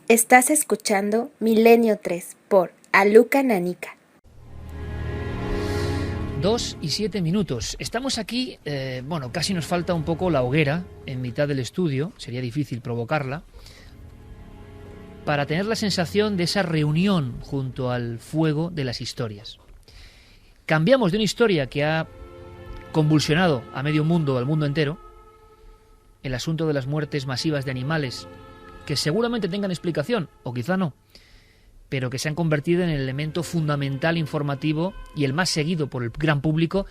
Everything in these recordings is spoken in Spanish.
Estás escuchando Milenio 3 por Aluka Nanica. 2:07. Estamos aquí, casi nos falta un poco la hoguera en mitad del estudio, sería difícil provocarla, para tener la sensación de esa reunión junto al fuego de las historias. Cambiamos de una historia que ha convulsionado a medio mundo, al mundo entero, el asunto de las muertes masivas de animales, que seguramente tengan explicación, o quizá no, pero que se han convertido en el elemento fundamental informativo y el más seguido por el gran público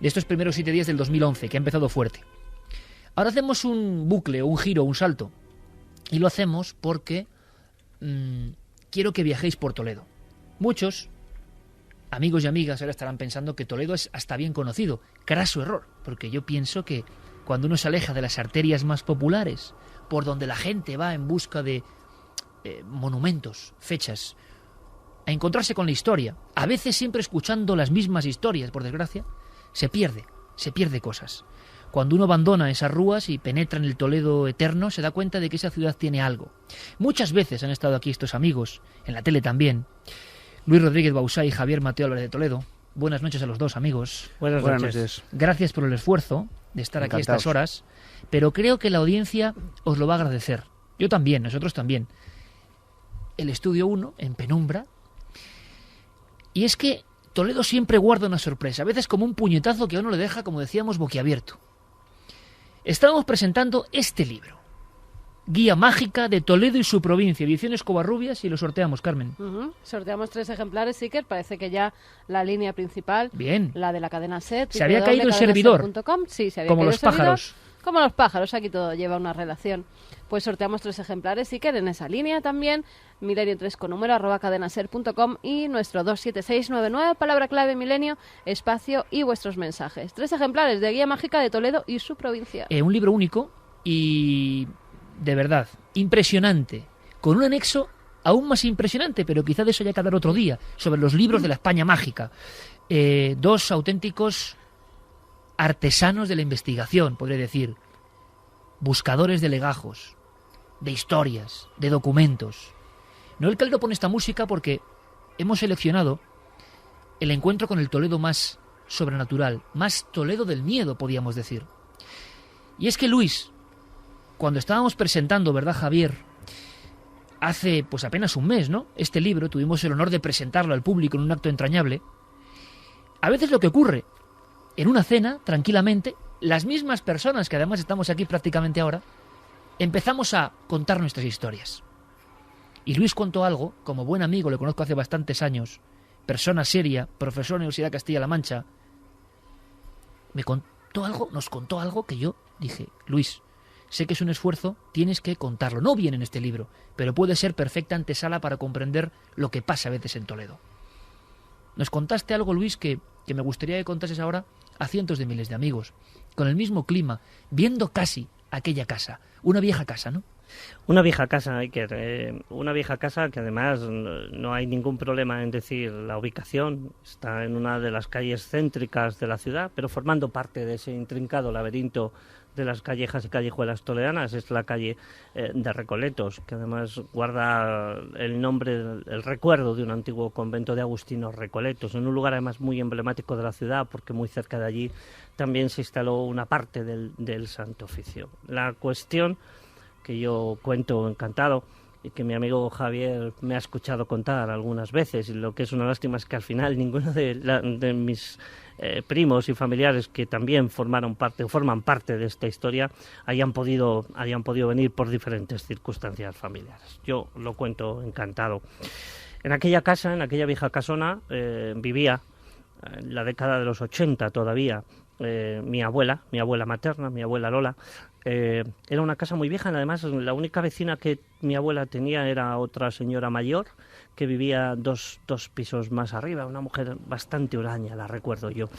de estos primeros 7 días del 2011, que ha empezado fuerte. Ahora hacemos un bucle, un giro, un salto, y lo hacemos porque quiero que viajéis por Toledo. Muchos amigos y amigas ahora estarán pensando que Toledo es hasta bien conocido. Craso error, porque yo pienso que cuando uno se aleja de las arterias más populares, por donde la gente va en busca de monumentos, fechas, a encontrarse con la historia, a veces siempre escuchando las mismas historias, por desgracia, se pierde cosas. Cuando uno abandona esas rúas y penetra en el Toledo eterno, se da cuenta de que esa ciudad tiene algo. Muchas veces han estado aquí estos amigos, en la tele también, Luis Rodríguez Bausá y Javier Mateo Álvarez de Toledo. Buenas noches a los dos, amigos. Buenas noches. Gracias por el esfuerzo de estar aquí a estas horas, pero creo que la audiencia os lo va a agradecer. Yo también, nosotros también. El Estudio 1, en penumbra. Y es que Toledo siempre guarda una sorpresa, a veces como un puñetazo que a uno le deja, como decíamos, boquiabierto. Estábamos presentando este libro, Guía Mágica de Toledo y su provincia, Ediciones Covarrubias, y lo sorteamos, Carmen. Sorteamos 3 ejemplares, Iker. Parece que ya la línea principal, bien, la de la cadena SER. Se había caído el servidor, sí, se había como caído los pájaros. Como los pájaros, aquí todo lleva una relación. Pues sorteamos 3 ejemplares, Iker, en esa línea también. Milenio 3 con número, @cadenaser.com, y nuestro 27699, palabra clave Milenio, espacio y vuestros mensajes. 3 ejemplares de Guía Mágica de Toledo y su provincia. Un libro único y, de verdad, impresionante, con un anexo aún más impresionante, pero quizá de eso ya que hablar otro día, sobre los libros de la España mágica. 2 auténticos artesanos de la investigación, podría decir, buscadores de legajos, de historias, de documentos. Noel Calero pone esta música porque hemos seleccionado el encuentro con el Toledo más sobrenatural, más Toledo del miedo, podríamos decir. Y es que Luis, cuando estábamos presentando, ¿verdad, Javier?, hace pues apenas un mes, ¿no?, este libro, tuvimos el honor de presentarlo al público en un acto entrañable. A veces lo que ocurre en una cena, tranquilamente, las mismas personas que además estamos aquí prácticamente ahora, empezamos a contar nuestras historias. Y Luis contó algo, como buen amigo, le conozco hace bastantes años, persona seria, profesor en la Universidad de Castilla-La Mancha, nos contó algo que yo dije: Luis, sé que es un esfuerzo, tienes que contarlo. No viene en este libro, pero puede ser perfecta antesala para comprender lo que pasa a veces en Toledo. Nos contaste algo, Luis, que me gustaría que contases ahora a cientos de miles de amigos, con el mismo clima, viendo casi aquella casa, una vieja casa, ¿no? Una vieja casa, Iker, una vieja casa que además no hay ningún problema en decir la ubicación, está en una de las calles céntricas de la ciudad, pero formando parte de ese intrincado laberinto de las callejas y callejuelas toledanas. Es la calle de Recoletos, que además guarda el nombre, el recuerdo de un antiguo convento de agustinos recoletos, en un lugar además muy emblemático de la ciudad, porque muy cerca de allí también se instaló una parte del Santo Oficio. La cuestión que yo cuento encantado y que mi amigo Javier me ha escuchado contar algunas veces, y lo que es una lástima es que al final ninguno de mis primos y familiares que también forman parte de esta historia hayan podido venir por diferentes circunstancias familiares. Yo lo cuento encantado. En aquella casa, en aquella vieja casona, vivía en la década de los 80 todavía mi abuela materna, mi abuela Lola. Era una casa muy vieja, además la única vecina que mi abuela tenía era otra señora mayor que vivía dos pisos más arriba, una mujer bastante huraña, la recuerdo yo.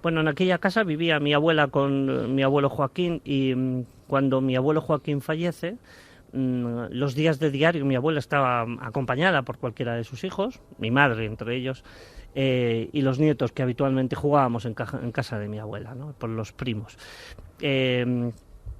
Bueno, en aquella casa vivía mi abuela con mi abuelo Joaquín, y cuando mi abuelo Joaquín fallece, los días de diario mi abuela estaba acompañada por cualquiera de sus hijos, mi madre entre ellos, y los nietos que habitualmente jugábamos en casa de mi abuela, ¿no?, por los primos.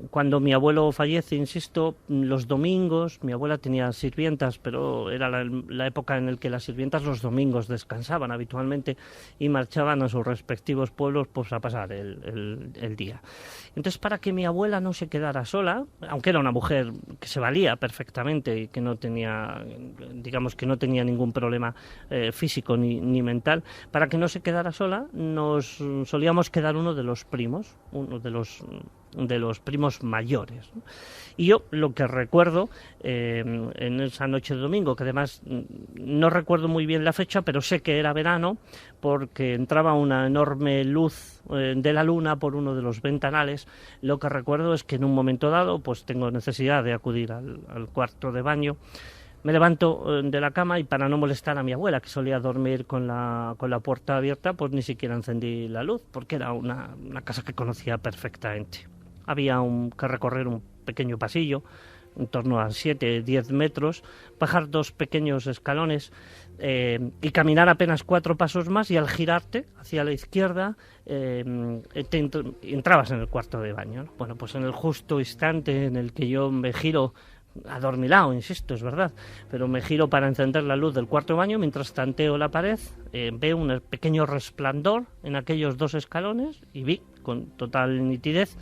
cuando mi abuelo fallece, insisto, los domingos, mi abuela tenía sirvientas, pero era la época en la que las sirvientas los domingos descansaban habitualmente y marchaban a sus respectivos pueblos pues a pasar el día. Entonces, para que mi abuela no se quedara sola, aunque era una mujer que se valía perfectamente y que no tenía, digamos que no tenía ningún problema físico ni mental, para que no se quedara sola, nos solíamos quedar uno de los primos mayores, ¿no? Y yo lo que recuerdo en esa noche de domingo, que además no recuerdo muy bien la fecha, pero sé que era verano porque entraba una enorme luz de la luna por uno de los ventanales. Lo que recuerdo es que en un momento dado pues tengo necesidad de acudir al cuarto de baño. Me levanto de la cama y para no molestar a mi abuela, que solía dormir con la puerta abierta, pues ni siquiera encendí la luz, porque era una casa que conocía perfectamente. Había que recorrer un pequeño pasillo, en torno a 7-10 metros, bajar 2 pequeños escalones y caminar apenas 4 pasos más, y al girarte hacia la izquierda entrabas en el cuarto de baño, ¿no? Bueno, pues en el justo instante en el que yo me giro, adormilado, insisto, es verdad, pero me giro para encender la luz del cuarto de baño, mientras tanteo la pared, veo un pequeño resplandor en aquellos 2 escalones y vi con total nitidez,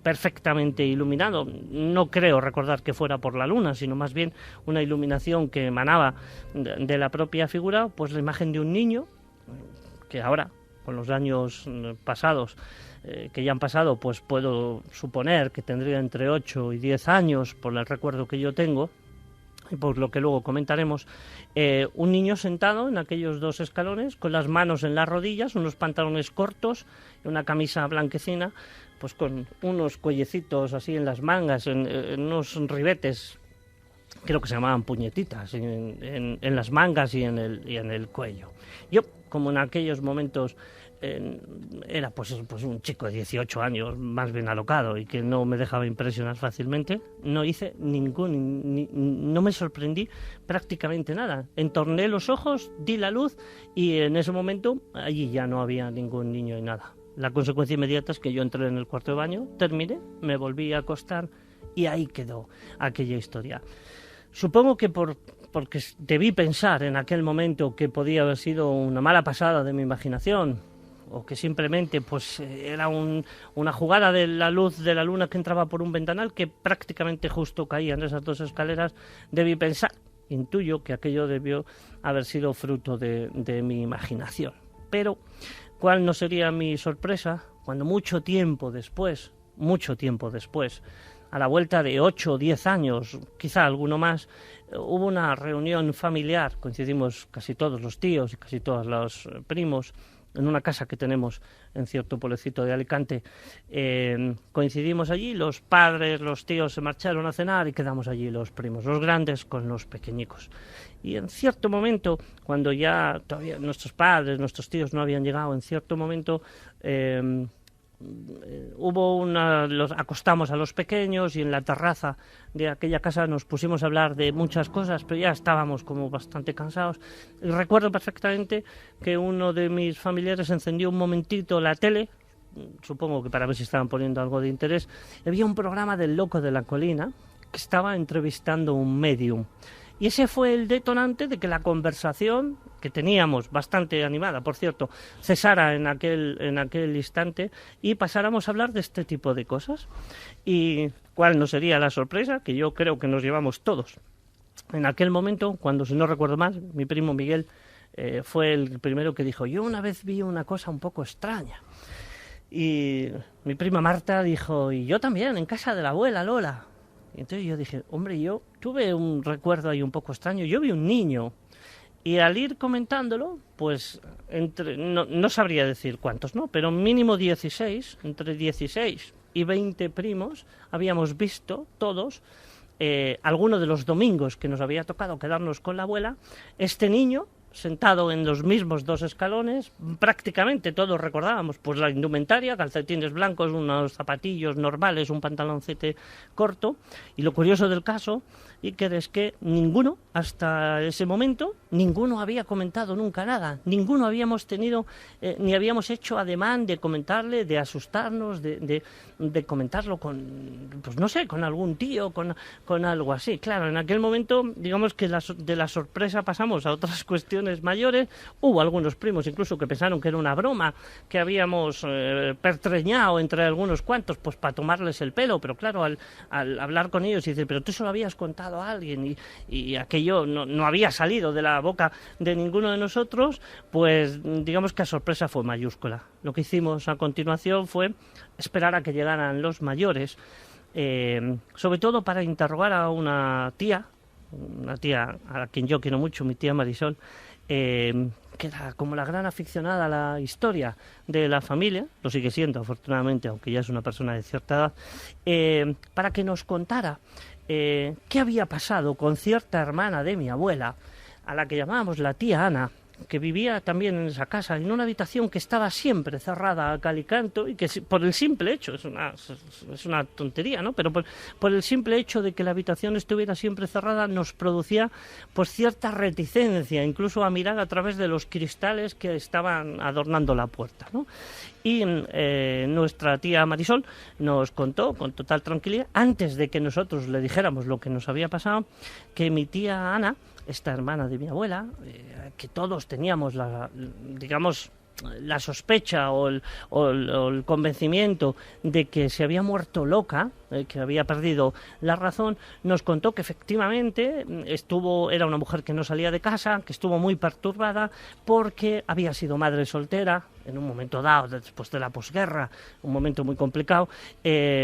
perfectamente iluminado. No creo recordar que fuera por la luna, sino más bien una iluminación que emanaba de la propia figura, pues la imagen de un niño que ahora, con los años pasados, que ya han pasado, pues puedo suponer que tendría entre 8 y 10 años por el recuerdo que yo tengo y por lo que luego comentaremos. Un niño sentado en aquellos 2 escalones con las manos en las rodillas, unos pantalones cortos y una camisa blanquecina, pues con unos cuellecitos así en las mangas, en unos ribetes, creo que se llamaban puñetitas, en las mangas y en el cuello. Yo, como en aquellos momentos era pues un chico de 18 años, más bien alocado y que no me dejaba impresionar fácilmente, no hice no me sorprendí prácticamente nada. Entorné los ojos, di la luz y en ese momento allí ya no había ningún niño y nada. La consecuencia inmediata es que yo entré en el cuarto de baño, terminé, me volví a acostar y ahí quedó aquella historia. Supongo que porque debí pensar en aquel momento que podía haber sido una mala pasada de mi imaginación, o que simplemente pues era una jugada de la luz de la luna que entraba por un ventanal que prácticamente justo caía en esas 2 escaleras, debí pensar, intuyo que aquello debió haber sido fruto de mi imaginación. Pero ¿cuál no sería mi sorpresa cuando mucho tiempo después, a la vuelta de 8 o 10 años, quizá alguno más, hubo una reunión familiar, coincidimos casi todos los tíos y casi todos los primos, en una casa que tenemos en cierto pueblecito de Alicante. Coincidimos allí, los padres, los tíos se marcharon a cenar y quedamos allí los primos, los grandes con los pequeñicos. Y en cierto momento, cuando ya todavía nuestros padres, nuestros tíos no habían llegado, en cierto momento los acostamos a los pequeños y en la terraza de aquella casa nos pusimos a hablar de muchas cosas, pero ya estábamos como bastante cansados. Y recuerdo perfectamente que uno de mis familiares encendió un momentito la tele, supongo que para ver si estaban poniendo algo de interés. Había un programa del Loco de la Colina que estaba entrevistando un médium. Y ese fue el detonante de que la conversación, que teníamos bastante animada, por cierto, cesara en aquel instante y pasáramos a hablar de este tipo de cosas. ¿Y cuál no sería la sorpresa? Que yo creo que nos llevamos todos. En aquel momento, cuando, si no recuerdo mal, mi primo Miguel fue el primero que dijo: yo una vez vi una cosa un poco extraña. Y mi prima Marta dijo: y yo también, en casa de la abuela Lola. Y entonces yo dije: hombre, yo tuve un recuerdo ahí un poco extraño, yo vi un niño. Y al ir comentándolo, pues no sabría decir cuántos, ¿no? Pero mínimo 16, entre 16 y 20 primos, habíamos visto todos, algunos de los domingos que nos había tocado quedarnos con la abuela, este niño sentado en los mismos 2 escalones. Prácticamente todos recordábamos pues la indumentaria, calcetines blancos, unos zapatillos normales, un pantaloncete corto. Y lo curioso del caso, Iker, es que ninguno hasta ese momento ninguno había comentado nunca nada, ninguno habíamos tenido, ni habíamos hecho ademán de comentarle, de asustarnos, de comentarlo con, pues no sé, con algún tío, con algo así. Claro, en aquel momento, digamos que de la sorpresa pasamos a otras cuestiones mayores. Hubo algunos primos incluso que pensaron que era una broma, que habíamos pertreñado entre algunos cuantos, pues para tomarles el pelo, pero claro, al hablar con ellos y decir, pero tú se lo habías contado a alguien y aquello no había salido de la boca de ninguno de nosotros, pues digamos que la sorpresa fue mayúscula. Lo que hicimos a continuación fue esperar a que llegaran los mayores, sobre todo para interrogar a una tía a quien yo quiero mucho, mi tía Marisol, que era como la gran aficionada a la historia de la familia, lo sigue siendo afortunadamente, aunque ya es una persona de cierta edad, para que nos contara qué había pasado con cierta hermana de mi abuela, a la que llamábamos la tía Ana, que vivía también en esa casa, en una habitación que estaba siempre cerrada a cal y canto, y que por el simple hecho, es una tontería, ¿no? Pero por el simple hecho de que la habitación estuviera siempre cerrada nos producía pues cierta reticencia, incluso a mirar a través de los cristales que estaban adornando la puerta, ¿no? Y nuestra tía Marisol nos contó con total tranquilidad, antes de que nosotros le dijéramos lo que nos había pasado, que mi tía Ana, esta hermana de mi abuela, que todos teníamos la sospecha o el convencimiento de que se había muerto loca, que había perdido la razón, nos contó que efectivamente era una mujer que no salía de casa, que estuvo muy perturbada porque había sido madre soltera en un momento dado, después de la posguerra, un momento muy complicado,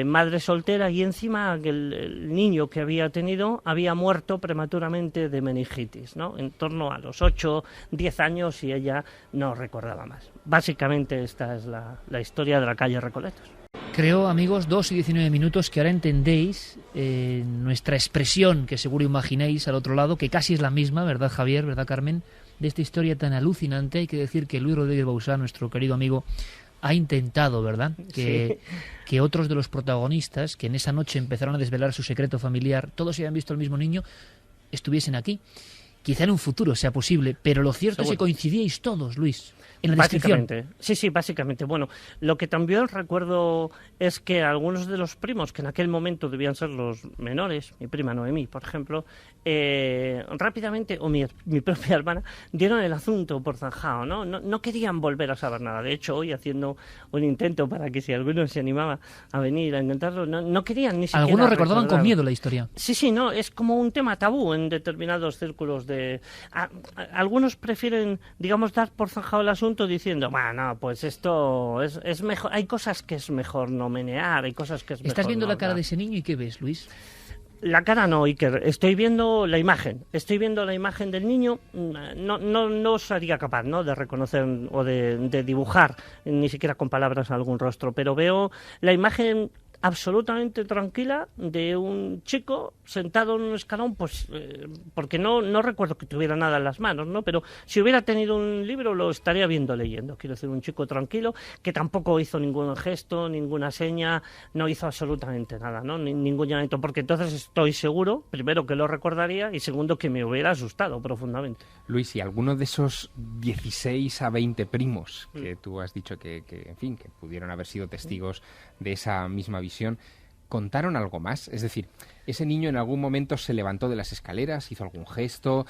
madre soltera, y encima el niño que había tenido había muerto prematuramente de meningitis, ¿no? En torno a los 8, 10 años, y ella no recordaba más. Básicamente esta es la historia de la calle Recoletos. Creo, amigos, 2 y 19 minutos, que ahora entendéis nuestra expresión, que seguro imagináis al otro lado, que casi es la misma, ¿verdad, Javier? ¿Verdad, Carmen? De esta historia tan alucinante. Hay que decir que Luis Rodríguez Bauzá, nuestro querido amigo, ha intentado, ¿verdad?, que otros de los protagonistas, que en esa noche empezaron a desvelar su secreto familiar, todos se habían visto al mismo niño, estuviesen aquí. Quizá en un futuro sea posible, pero lo cierto es que coincidíais todos, Luis, en la descripción. Sí, básicamente. Bueno, lo que también recuerdo es que algunos de los primos, que en aquel momento debían ser los menores, mi prima Noemí, por ejemplo, rápidamente, o mi propia hermana, dieron el asunto por zanjado, ¿no? No querían volver a saber nada. De hecho, hoy, haciendo un intento para que si alguno se animaba a venir a intentarlo, no querían ni siquiera. Algunos recordaban con miedo la historia. Sí, no, es como un tema tabú en determinados círculos algunos prefieren, digamos, dar por zanjado el asunto diciendo, bueno, pues esto es mejor, hay cosas que es mejor no menear, hay cosas que es mejor. ¿Estás viendo no la cara hablar. de ese niño y qué ves, Luis? La cara no, Iker, estoy viendo la imagen del niño. No sería capaz, ¿no?, de reconocer o de dibujar ni siquiera con palabras algún rostro, pero veo la imagen absolutamente tranquila de un chico sentado en un escalón, pues porque no recuerdo que tuviera nada en las manos, ¿no? Pero si hubiera tenido un libro lo estaría viendo leyendo. Quiero decir, un chico tranquilo que tampoco hizo ningún gesto, ninguna seña, no hizo absolutamente nada, ¿no? Ningún llamamiento, porque entonces estoy seguro, primero, que lo recordaría, y segundo, que me hubiera asustado profundamente. Luis, ¿y alguno de esos 16 a 20 primos que tú has dicho que pudieron haber sido testigos de esa misma visión, contaron algo más? Es decir, ¿ese niño en algún momento se levantó de las escaleras, hizo algún gesto,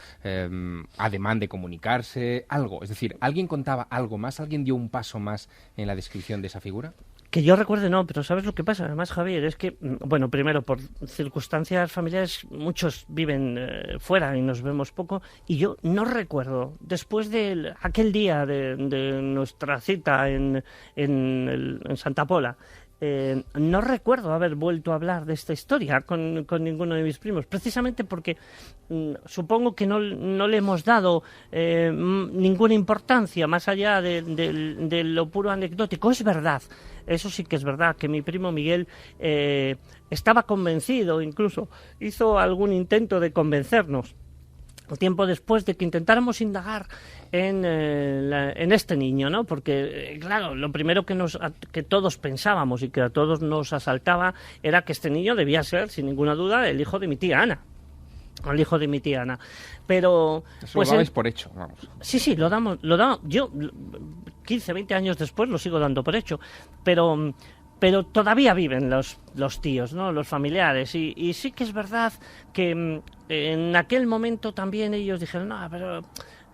ademán de comunicarse, algo? Es decir, ¿alguien contaba algo más? ¿Alguien dio un paso más en la descripción de esa figura? Que yo recuerde, no, pero ¿sabes lo que pasa? Además, Javier, es que, bueno, primero, por circunstancias familiares, muchos viven fuera y nos vemos poco, y yo no recuerdo, después de aquel día de nuestra cita en Santa Pola, no recuerdo haber vuelto a hablar de esta historia con ninguno de mis primos, precisamente porque supongo que no le hemos dado ninguna importancia más allá de lo puro anecdótico. Es verdad, eso sí que es verdad, que mi primo Miguel estaba convencido, incluso hizo algún intento de convencernos tiempo después de que intentáramos indagar en este niño, ¿no? Porque, claro, lo primero que todos pensábamos y que a todos nos asaltaba era que este niño debía ser, sin ninguna duda, el hijo de mi tía Ana. al hijo de mi tía Ana. Pero Eso pues lo dabais por hecho, vamos. sí, lo damos. Yo 15, 20 años después lo sigo dando por hecho, pero todavía viven los tíos, ¿no? Los familiares, y sí que es verdad que en aquel momento también ellos dijeron, no, pero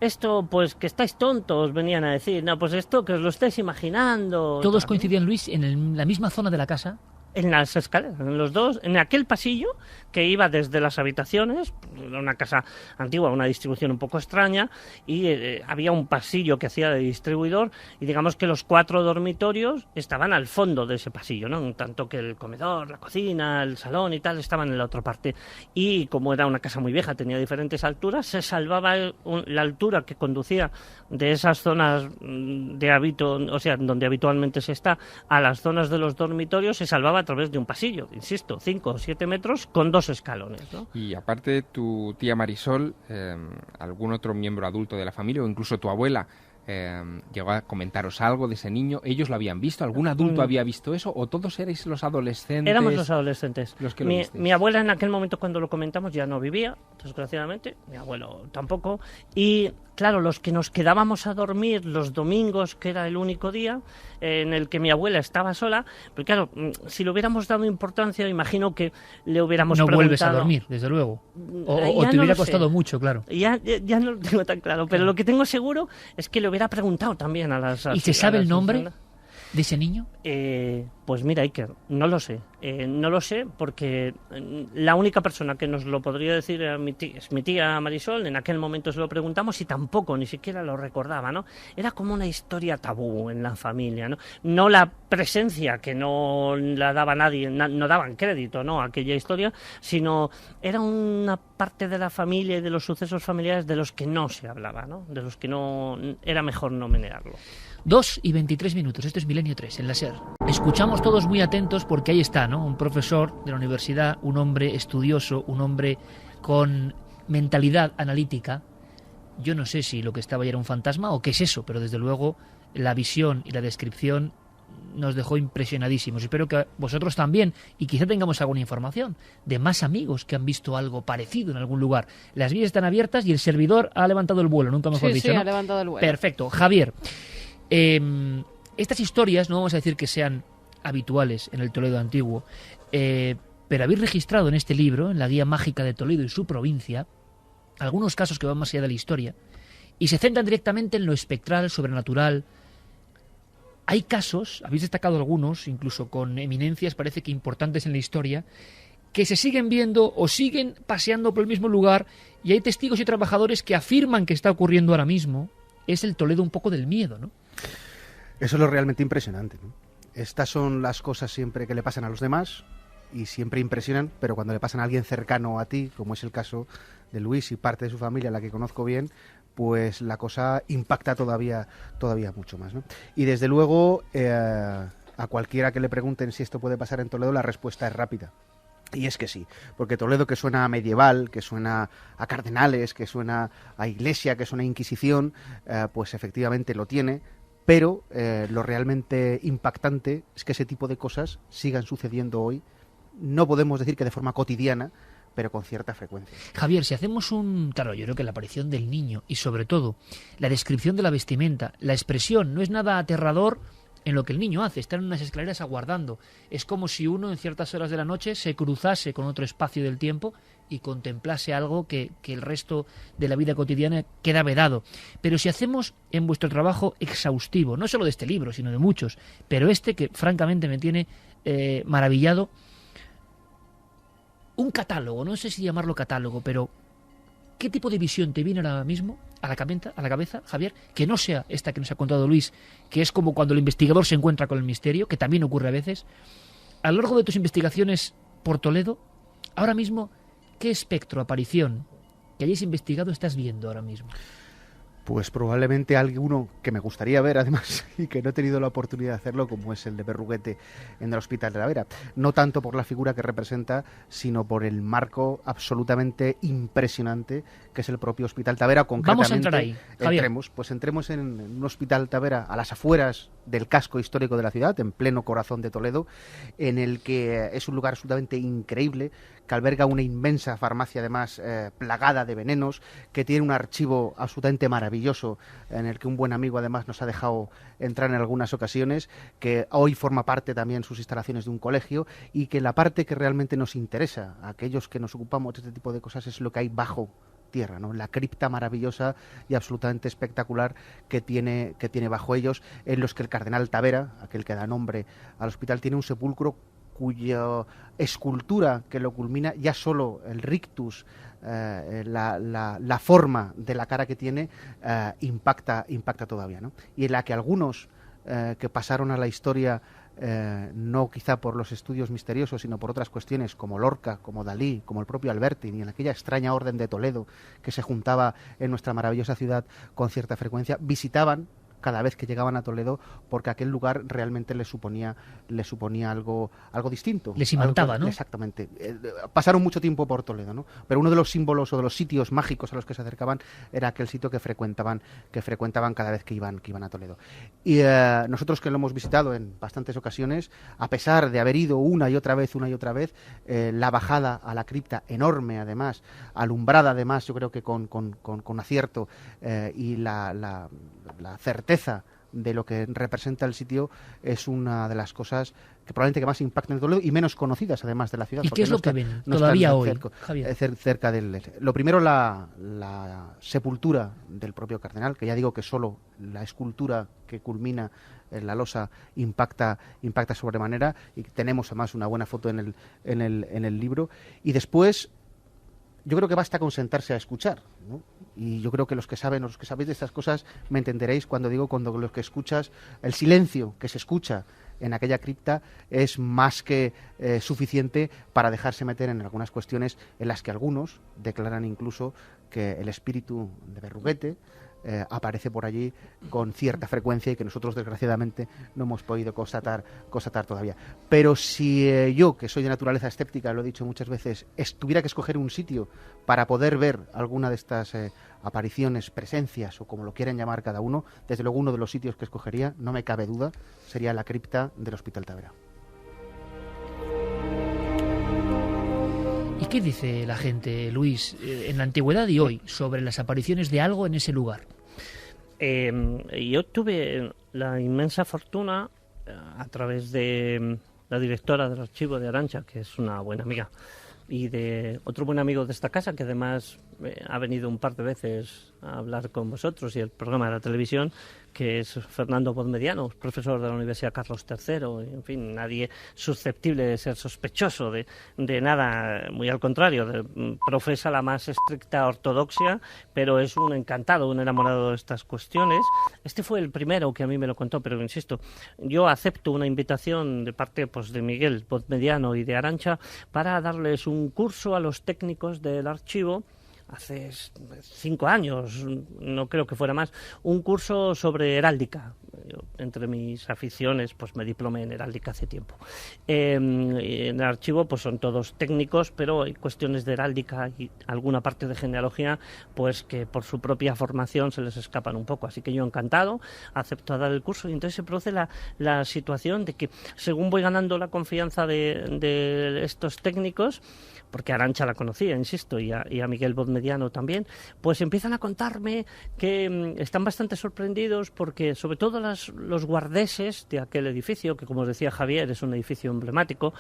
esto, pues que estáis tontos, venían a decir, no, pues esto que os lo estáis imaginando. ¿Todos tal, coincidían, Luis, en la misma zona de la casa? en las escaleras, en los dos, en aquel pasillo que iba desde las habitaciones, era una casa antigua, una distribución un poco extraña, y había un pasillo que hacía de distribuidor, y digamos que los 4 dormitorios estaban al fondo de ese pasillo, ¿no? Tanto que el comedor, la cocina, el salón y tal estaban en la otra parte. Y como era una casa muy vieja, tenía diferentes alturas, se salvaba la altura que conducía de esas zonas de hábito, o sea, donde habitualmente se está, a las zonas de los dormitorios, se salvaba a través de un pasillo, insisto, 5 o 7 metros con 2 escalones, ¿no? Y aparte, tu tía Marisol, algún otro miembro adulto de la familia o incluso tu abuela llegó a comentaros algo de ese niño. ¿Ellos lo habían visto? ¿Algún adulto había visto eso? ¿O todos erais los adolescentes? Éramos los adolescentes. Los que lo visteis. Mi abuela en aquel momento, cuando lo comentamos, ya no vivía, desgraciadamente. Mi abuelo tampoco. Y claro, los que nos quedábamos a dormir los domingos, que era el único día en el que mi abuela estaba sola, pero claro, si le hubiéramos dado importancia, imagino que le hubiéramos preguntado. No vuelves a dormir, desde luego. O Ya te no hubiera lo sé. costado mucho, claro. Ya no lo tengo tan claro, pero lo que tengo seguro es que le hubiera preguntado también a las... ¿Y se sabe el nombre de ese niño? Pues mira, Iker, no lo sé. No lo sé porque la única persona que nos lo podría decir era es mi tía Marisol. En aquel momento se lo preguntamos y tampoco, ni siquiera lo recordaba, ¿no? Era como una historia tabú en la familia, ¿no? No la presencia, que no la daba nadie, no daban crédito, ¿no?, a aquella historia, sino era una parte de la familia y de los sucesos familiares de los que no se hablaba, ¿no? De los que no era mejor no menearlo. 2:23. Esto es Milenio 3 en la SER. Escuchamos todos muy atentos porque ahí está, ¿no? Un profesor de la universidad, un hombre estudioso, un hombre con mentalidad analítica. Yo no sé si lo que estaba ahí era un fantasma o qué es eso, pero desde luego la visión y la descripción nos dejó impresionadísimos. Espero que vosotros también, y quizá tengamos alguna información de más amigos que han visto algo parecido en algún lugar. Las vías están abiertas y el servidor ha levantado el vuelo, nunca mejor dicho, Sí, ¿no? ha levantado el vuelo. Perfecto. Javier, estas historias no vamos a decir que sean habituales en el Toledo antiguo, pero habéis registrado en este libro, en la Guía Mágica de Toledo y su provincia, algunos casos que van más allá de la historia y se centran directamente en lo espectral, sobrenatural. Hay casos, habéis destacado algunos, incluso con eminencias parece que importantes en la historia, que se siguen viendo o siguen paseando por el mismo lugar, y hay testigos y trabajadores que afirman que está ocurriendo ahora mismo. Es el Toledo un poco del miedo, ¿no? Eso es lo realmente impresionante, ¿no? Estas son las cosas siempre que le pasan a los demás y siempre impresionan, pero cuando le pasan a alguien cercano a ti, como es el caso de Luis y parte de su familia, la que conozco bien, pues la cosa impacta todavía mucho más, ¿no? Y desde luego, a cualquiera que le pregunten si esto puede pasar en Toledo, la respuesta es rápida. Y es que sí, porque Toledo, que suena a medieval, que suena a cardenales, que suena a iglesia, que suena a Inquisición, pues efectivamente lo tiene, pero lo realmente impactante es que ese tipo de cosas sigan sucediendo hoy. No podemos decir que de forma cotidiana, pero con cierta frecuencia. Javier, si hacemos claro, yo creo que la aparición del niño y sobre todo la descripción de la vestimenta, la expresión, no es nada aterrador en lo que el niño hace, está en unas escaleras aguardando. Es como si uno en ciertas horas de la noche se cruzase con otro espacio del tiempo y contemplase algo que el resto de la vida cotidiana queda vedado. Pero si hacemos en vuestro trabajo exhaustivo, no solo de este libro, sino de muchos, pero este que francamente me tiene maravillado, un catálogo, no sé si llamarlo catálogo, pero ¿qué tipo de visión te viene ahora mismo a la cabeza, Javier, que no sea esta que nos ha contado Luis, que es como cuando el investigador se encuentra con el misterio, que también ocurre a veces? A lo largo de tus investigaciones por Toledo, ahora mismo, ¿qué espectro, aparición que hayáis investigado estás viendo ahora mismo? Pues probablemente alguno que me gustaría ver, además, y que no he tenido la oportunidad de hacerlo, como es el de Berruguete en el Hospital de Tavera. No tanto por la figura que representa, sino por el marco absolutamente impresionante que es el propio Hospital Tavera. Concretamente, vamos a entrar ahí, Javier. Entremos en un Hospital Tavera a las afueras del casco histórico de la ciudad, en pleno corazón de Toledo, en el que es un lugar absolutamente increíble, que alberga una inmensa farmacia, además plagada de venenos, que tiene un archivo absolutamente maravilloso, en el que un buen amigo además nos ha dejado entrar en algunas ocasiones, que hoy forma parte también sus instalaciones de un colegio, y que la parte que realmente nos interesa a aquellos que nos ocupamos de este tipo de cosas es lo que hay bajo tierra, ¿no? La cripta maravillosa y absolutamente espectacular que tiene bajo ellos, en los que el cardenal Tavera, aquel que da nombre al hospital, tiene un sepulcro cuya escultura que lo culmina, ya solo el rictus, la forma de la cara que tiene, impacta todavía, ¿no? Y en la que algunos que pasaron a la historia, no quizá por los estudios misteriosos, sino por otras cuestiones, como Lorca, como Dalí, como el propio Alberti, y en aquella extraña orden de Toledo que se juntaba en nuestra maravillosa ciudad con cierta frecuencia, visitaban cada vez que llegaban a Toledo, porque aquel lugar realmente les suponía algo distinto. Les imantaba, ¿no? Exactamente. Pasaron mucho tiempo por Toledo, ¿no? Pero uno de los símbolos o de los sitios mágicos a los que se acercaban era aquel sitio que frecuentaban cada vez que iban a Toledo. Y nosotros, que lo hemos visitado en bastantes ocasiones, a pesar de haber ido una y otra vez, la bajada a la cripta, enorme además, alumbrada además, yo creo que con acierto, y la certeza de lo que representa el sitio, es una de las cosas que probablemente que más impactan en Toledo y menos conocidas además de la ciudad. ¿Y qué es lo que ven todavía hoy, Javier? Cerca del... Lo primero, la sepultura del propio cardenal, que ya digo que solo la escultura que culmina en la losa impacta sobremanera, y tenemos además una buena foto en el libro. Y después, yo creo que basta con sentarse a escuchar, ¿no? Y yo creo que los que saben, o los que sabéis de estas cosas, me entenderéis cuando los que escuchas, el silencio que se escucha en aquella cripta es más que suficiente para dejarse meter en algunas cuestiones en las que algunos declaran incluso que el espíritu de Berruguete aparece por allí con cierta frecuencia, y que nosotros desgraciadamente no hemos podido constatar todavía. Pero si yo, que soy de naturaleza escéptica, lo he dicho muchas veces, tuviera que escoger un sitio para poder ver alguna de estas apariciones, presencias, o como lo quieran llamar cada uno, desde luego uno de los sitios que escogería, no me cabe duda, sería la cripta del Hospital Tavera. ¿Y qué dice la gente, Luis, en la antigüedad y hoy, sobre las apariciones de algo en ese lugar? Yo tuve la inmensa fortuna, a través de la directora del archivo de Arantxa, que es una buena amiga, y de otro buen amigo de esta casa, que además ha venido un par de veces a hablar con vosotros y el programa de la televisión, que es Fernando Bodmediano, profesor de la Universidad Carlos III, en fin, nadie susceptible de ser sospechoso de nada, muy al contrario, profesa la más estricta ortodoxia, pero es un encantado, un enamorado de estas cuestiones. Este fue el primero que a mí me lo contó, pero insisto, yo acepto una invitación de parte, pues, de Miguel Bodmediano y de Arantxa para darles un curso a los técnicos del archivo, hace 5 años, no creo que fuera más, un curso sobre heráldica. Yo, entre mis aficiones, pues me diplomé en heráldica hace tiempo. En el archivo pues son todos técnicos, pero hay cuestiones de heráldica y alguna parte de genealogía pues que por su propia formación se les escapan un poco. Así que yo, encantado, acepto a dar el curso, y entonces se produce la situación de que, según voy ganando la confianza de estos técnicos, porque Arantxa la conocía, insisto, y a Miguel Bodmediano también, pues empiezan a contarme que están bastante sorprendidos, porque sobre todo los guardeses de aquel edificio, que, como os decía Javier, es un edificio emblemático,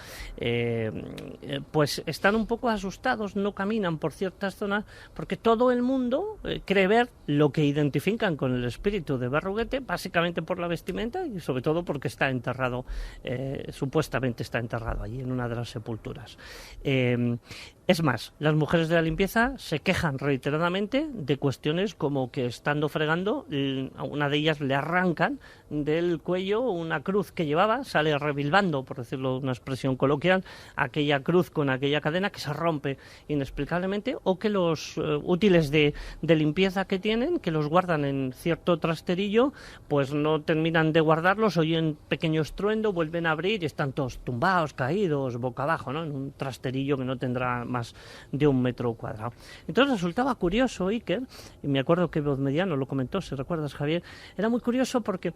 pues están un poco asustados, no caminan por ciertas zonas, porque todo el mundo cree ver lo que identifican con el espíritu de Berruguete, básicamente por la vestimenta y sobre todo porque está enterrado, supuestamente está enterrado allí en una de las sepulturas. Es más, las mujeres de la limpieza se quejan reiteradamente de cuestiones como que estando fregando, a una de ellas le arrancan del cuello una cruz que llevaba, sale rebilbando, por decirlo de una expresión coloquial, aquella cruz con aquella cadena que se rompe inexplicablemente, o que los útiles de limpieza que tienen, que los guardan en cierto trasterillo, pues no terminan de guardarlos, oyen pequeño estruendo, vuelven a abrir y están todos tumbados, caídos, boca abajo, ¿no? En un trasterillo que no tendrá más de 1 metro cuadrado. Entonces resultaba curioso, Iker, y me acuerdo que Vozmediano lo comentó, si recuerdas, Javier, era muy curioso porque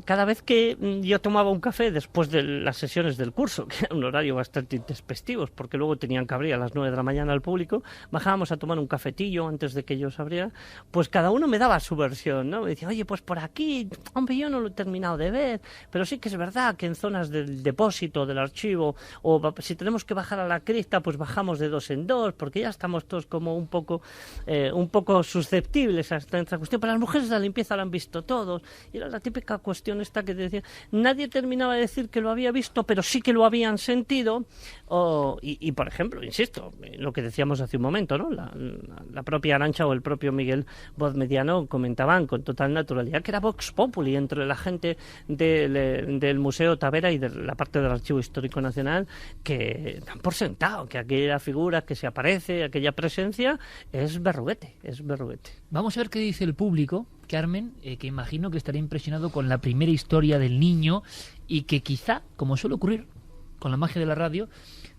cada vez que yo tomaba un café después de las sesiones del curso, que era un horario bastante intempestivo, porque luego tenían que abrir a las 9 de la mañana al público, bajábamos a tomar un cafetillo antes de que ellos abrieran, pues cada uno me daba su versión, ¿no? Me decía, oye, pues por aquí, hombre, yo no lo he terminado de ver, pero sí que es verdad que en zonas del depósito, del archivo, o si tenemos que bajar a la cripta, pues bajamos de 2 en 2, porque ya estamos todos como un poco susceptibles a esta cuestión. Pero las mujeres de la limpieza lo han visto todos, y era la típica cuestión esta que te decía, nadie terminaba de decir que lo había visto, pero sí que lo habían sentido, y por ejemplo, insisto, lo que decíamos hace un momento, ¿no? La propia Arantxa o el propio Miguel Vozmediano comentaban con total naturalidad que era Vox Populi entre la gente del Museo Tavera y de la parte del Archivo Histórico Nacional, que dan por sentado que aquella figura que se aparece, aquella presencia, es berruguete. Vamos a ver qué dice el público, Carmen, que imagino que estaría impresionado con la primera historia del niño y que quizá, como suele ocurrir con la magia de la radio,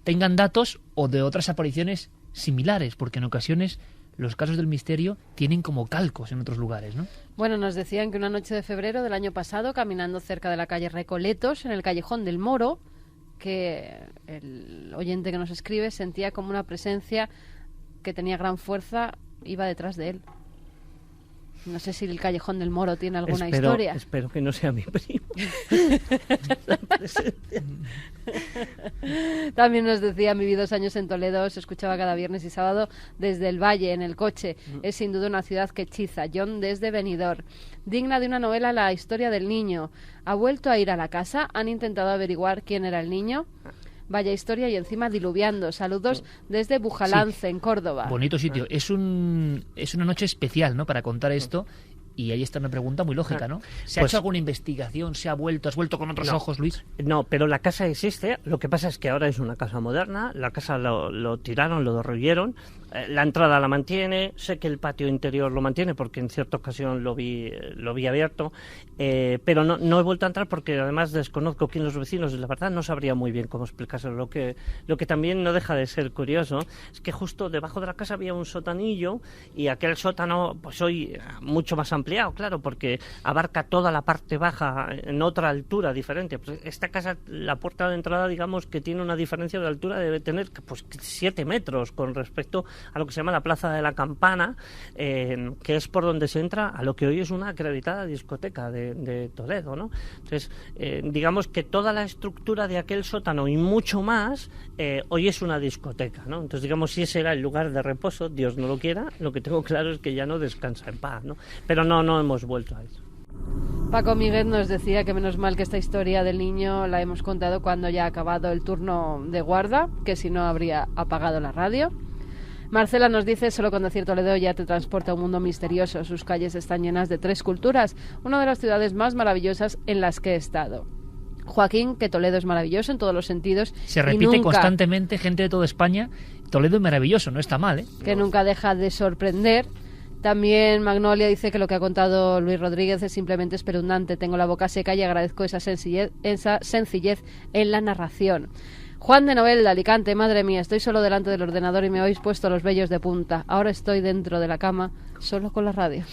tengan datos o de otras apariciones similares, porque en ocasiones los casos del misterio tienen como calcos en otros lugares, ¿no? Bueno, nos decían que una noche de febrero del año pasado, caminando cerca de la calle Recoletos, en el callejón del Moro, que el oyente que nos escribe sentía como una presencia que tenía gran fuerza, iba detrás de él. No sé si el callejón del Moro tiene alguna historia. Espero que no sea mi primo. También nos decía, viví 2 años en Toledo, se escuchaba cada viernes y sábado desde el Valle, en el coche. Es sin duda una ciudad que hechiza. John desde Benidorm. Digna de una novela, la historia del niño. Ha vuelto a ir a la casa, han intentado averiguar quién era el niño. Vaya historia, y encima diluviando. Saludos desde Bujalance, en Córdoba. Bonito sitio. Es una noche especial, ¿no?, para contar esto. Y ahí está una pregunta muy lógica, ¿no? ¿Se ha hecho alguna investigación? ¿Has vuelto con otros ojos, Luis? No, pero la casa existe. Lo que pasa es que ahora es una casa moderna. La casa lo tiraron, lo derruyeron. La entrada la mantiene. Sé que el patio interior lo mantiene porque en cierta ocasión lo vi abierto. Pero no he vuelto a entrar porque además desconozco quién los vecinos. Y la verdad no sabría muy bien cómo explicárselo. Lo que también no deja de ser curioso es que justo debajo de la casa había un sotanillo, y aquel sótano pues hoy mucho más ampliado, claro, porque abarca toda la parte baja en otra altura diferente. Pues esta casa, la puerta de entrada, digamos que tiene una diferencia de altura, debe tener pues 7 metros con respecto a lo que se llama la Plaza de la Campana, que es por donde se entra a lo que hoy es una acreditada discoteca de Toledo, ¿no? Entonces, digamos que toda la estructura de aquel sótano y mucho más, hoy es una discoteca, ¿no? Entonces, digamos, si ese era el lugar de reposo, Dios no lo quiera, lo que tengo claro es que ya no descansa en paz, ¿no? Pero no hemos vuelto a eso. Paco Miguel nos decía que menos mal que esta historia del niño la hemos contado cuando ya ha acabado el turno de guarda, que si no habría apagado la radio. Marcela nos dice, solo con decir Toledo ya te transporta a un mundo misterioso. Sus calles están llenas de 3 culturas, una de las ciudades más maravillosas en las que he estado. Joaquín, que Toledo es maravilloso en todos los sentidos. Se repite constantemente, gente de toda España, Toledo es maravilloso, no está mal, ¿eh? Que nunca deja de sorprender. También Magnolia dice que lo que ha contado Luis Rodríguez es simplemente espeluznante. Tengo la boca seca y agradezco esa sencillez en la narración. Juan de Novel, de Alicante, madre mía, estoy solo delante del ordenador y me habéis puesto los vellos de punta. Ahora estoy dentro de la cama, solo con la radio.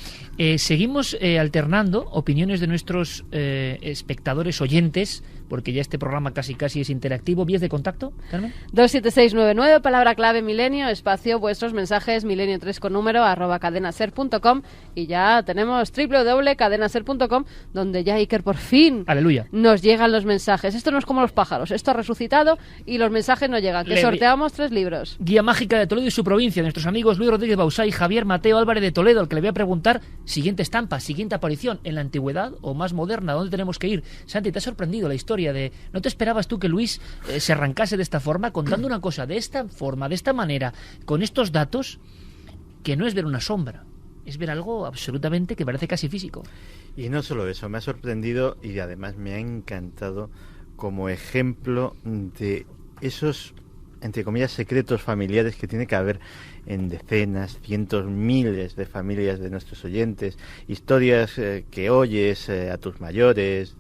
Seguimos alternando opiniones de nuestros espectadores, oyentes, porque ya este programa casi es interactivo. ¿Vías de contacto, Carmen? 27699, palabra clave milenio, espacio, vuestros mensajes, milenio3 con número, @cadenaser.com, y ya tenemos www.cadenaser.com, donde ya Iker por fin ¡aleluya! Nos llegan los mensajes. Esto no es como los pájaros, esto ha resucitado y los mensajes no llegan, que sorteamos 3 libros. Guía mágica de Toledo y su provincia, nuestros amigos Luis Rodríguez Bausá y Javier Mateo Álvarez de Toledo, al que le voy a preguntar, siguiente estampa, siguiente aparición, en la antigüedad o más moderna, ¿dónde tenemos que ir? Santi, ¿te ha sorprendido la historia historia de... ¿No te esperabas tú que Luis se arrancase de esta forma, contando una cosa de esta forma, de esta manera, con estos datos, que no es ver una sombra, es ver algo absolutamente que parece casi físico? Y no solo eso, me ha sorprendido y además me ha encantado como ejemplo de esos, entre comillas, secretos familiares que tiene que haber en decenas, cientos, miles de familias de nuestros oyentes, historias que oyes a tus mayores,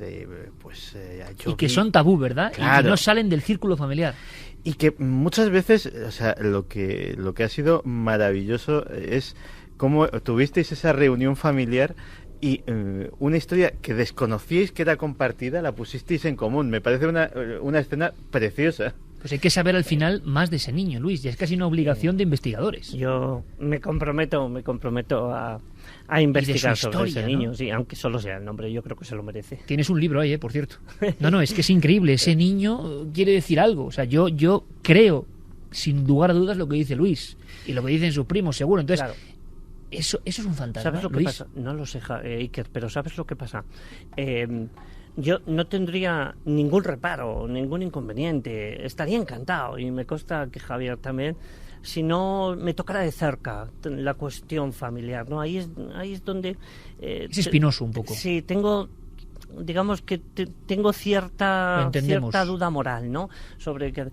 y que son tabú, ¿verdad? Claro. Y que no salen del círculo familiar. Y que muchas veces, o sea, lo que ha sido maravilloso es cómo tuvisteis esa reunión familiar y una historia que desconocíais que era compartida, la pusisteis en común. Me parece una escena preciosa. Pues hay que saber al final más de ese niño, Luis. Ya es casi una obligación de investigadores. Yo me comprometo a investigar sobre ese niño, ¿no? Sí, aunque solo sea el nombre, yo creo que se lo merece. Tienes un libro ahí, por cierto. No, es que es increíble. Ese niño quiere decir algo. O sea, yo creo, sin lugar a dudas, lo que dice Luis. Y lo que dicen sus primos, seguro. Entonces, claro. Eso es un fantasma. ¿Sabes lo que Luis? pasa? No lo sé, Iker, pero ¿sabes lo que pasa? Yo no tendría ningún reparo, ningún inconveniente. Estaría encantado, y me consta que Javier también, si no me tocara de cerca la cuestión familiar, ¿no? Ahí es donde... es espinoso un poco. Sí, digamos que tengo cierta duda moral, ¿no? Sobre que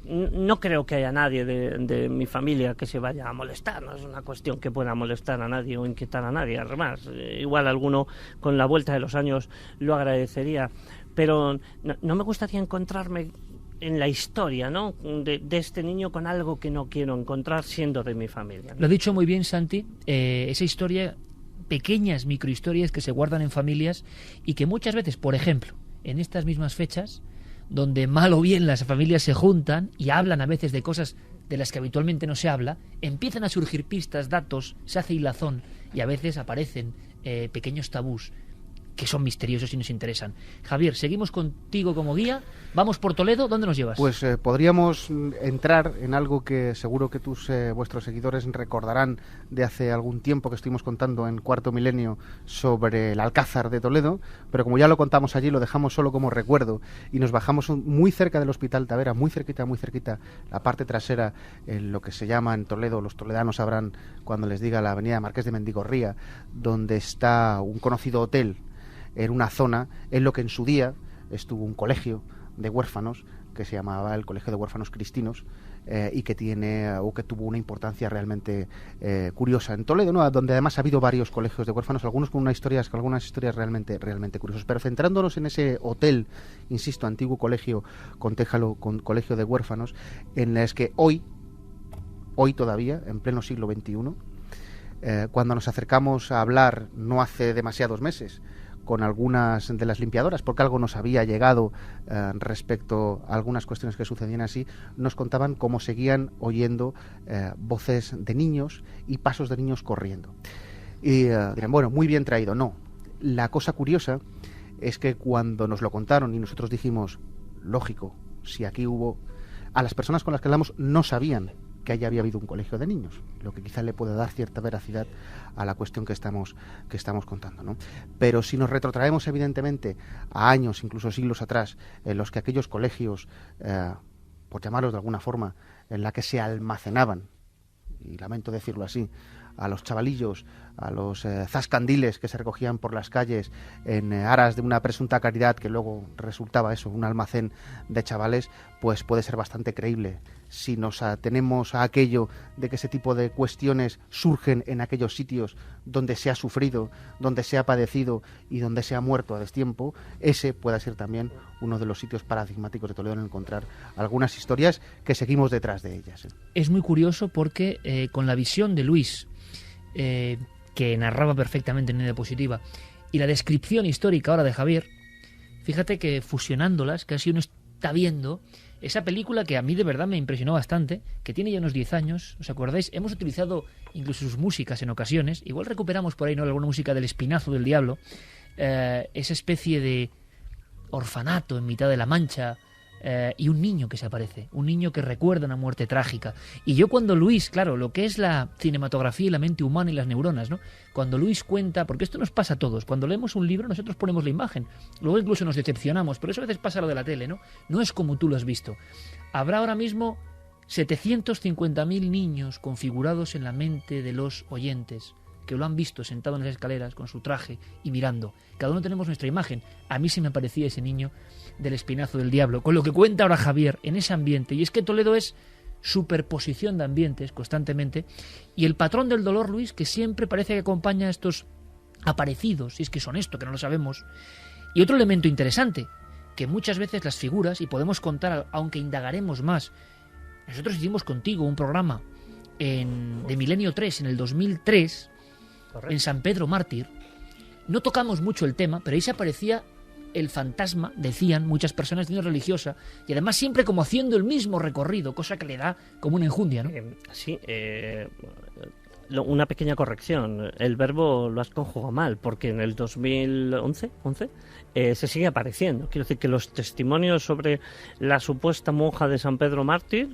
no creo que haya nadie de mi familia que se vaya a molestar, no es una cuestión que pueda molestar a nadie o inquietar a nadie, además, igual alguno con la vuelta de los años lo agradecería, pero no me gustaría encontrarme en la historia, ¿no? de este niño con algo que no quiero encontrar siendo de mi familia, ¿no? Lo ha dicho muy bien Santi, esa historia, pequeñas microhistorias que se guardan en familias y que muchas veces, por ejemplo, en estas mismas fechas, donde mal o bien las familias se juntan y hablan a veces de cosas de las que habitualmente no se habla, empiezan a surgir pistas, datos, se hace hilazón y a veces aparecen pequeños tabús que son misteriosos y nos interesan. Javier, seguimos contigo como guía. Vamos por Toledo, ¿dónde nos llevas? Pues podríamos entrar en algo que seguro que vuestros seguidores recordarán de hace algún tiempo que estuvimos contando en Cuarto Milenio sobre el Alcázar de Toledo, pero como ya lo contamos allí, lo dejamos solo como recuerdo y nos bajamos muy cerca del Hospital Tavera, muy cerquita, la parte trasera, en lo que se llama en Toledo, los toledanos sabrán cuando les diga la avenida Marqués de Mendigorría, donde está un conocido hotel en una zona en lo que en su día estuvo un colegio de huérfanos que se llamaba el Colegio de Huérfanos Cristinos y que tuvo una importancia realmente curiosa en Toledo, ¿no? Donde además ha habido varios colegios de huérfanos, algunos con algunas historias realmente curiosas. Pero centrándonos en ese hotel, insisto, antiguo colegio con téjalo, con colegio de huérfanos, en las que hoy todavía, en pleno siglo XXI, cuando nos acercamos a hablar no hace demasiados meses con algunas de las limpiadoras, porque algo nos había llegado respecto a algunas cuestiones que sucedían así, nos contaban cómo seguían oyendo voces de niños y pasos de niños corriendo. Y dirán, bueno, muy bien traído. No, la cosa curiosa es que cuando nos lo contaron y nosotros dijimos, lógico, si aquí hubo... A las personas con las que hablamos no sabían que allí había habido un colegio de niños, lo que quizá le puede dar cierta veracidad a la cuestión que estamos contando, ¿no? Pero si nos retrotraemos evidentemente a años, incluso siglos atrás, en los que aquellos colegios, por llamarlos de alguna forma, en la que se almacenaban, y lamento decirlo así, a los chavalillos, a los zascandiles que se recogían por las calles en aras de una presunta caridad que luego resultaba eso, un almacén de chavales, pues puede ser bastante creíble. Si nos atenemos a aquello de que ese tipo de cuestiones surgen en aquellos sitios donde se ha sufrido, donde se ha padecido y donde se ha muerto a destiempo, ese puede ser también uno de los sitios paradigmáticos de Toledo en encontrar algunas historias que seguimos detrás de ellas. Es muy curioso porque con la visión de Luis, que narraba perfectamente en diapositiva, y la descripción histórica ahora de Javier, fíjate que fusionándolas, casi uno está viendo esa película que a mí de verdad me impresionó bastante, que tiene ya unos 10 años, ¿os acordáis? Hemos utilizado incluso sus músicas en ocasiones, igual recuperamos por ahí, ¿no?, alguna música del Espinazo del Diablo, esa especie de orfanato en mitad de la Mancha, y un niño que se aparece, un niño que recuerda una muerte trágica. Y yo cuando Luis, claro, lo que es la cinematografía y la mente humana y las neuronas, ¿no? Cuando Luis cuenta, porque esto nos pasa a todos, cuando leemos un libro nosotros ponemos la imagen, luego incluso nos decepcionamos, pero eso a veces pasa lo de la tele, ¿no? No es como tú lo has visto. Habrá ahora mismo 750.000 niños configurados en la mente de los oyentes, que lo han visto sentado en las escaleras con su traje y mirando. Cada uno tenemos nuestra imagen. A mí se me parecía ese niño del Espinazo del Diablo, con lo que cuenta ahora Javier en ese ambiente. Y es que Toledo es superposición de ambientes constantemente, y el patrón del dolor, Luis, que siempre parece que acompaña a estos aparecidos, si es que son esto, que no lo sabemos. Y otro elemento interesante, que muchas veces las figuras, y podemos contar, aunque indagaremos más, nosotros hicimos contigo un programa de Milenio 3 en el 2003, Correcto. en San Pedro Mártir. No tocamos mucho el tema, pero ahí se aparecía el fantasma, decían muchas personas, de una religiosa, y además siempre como haciendo el mismo recorrido, cosa que le da como una enjundia, ¿no? Sí, una pequeña corrección. El verbo lo has conjugado mal, porque en el 2011 se sigue apareciendo. Quiero decir que los testimonios sobre la supuesta monja de San Pedro Mártir,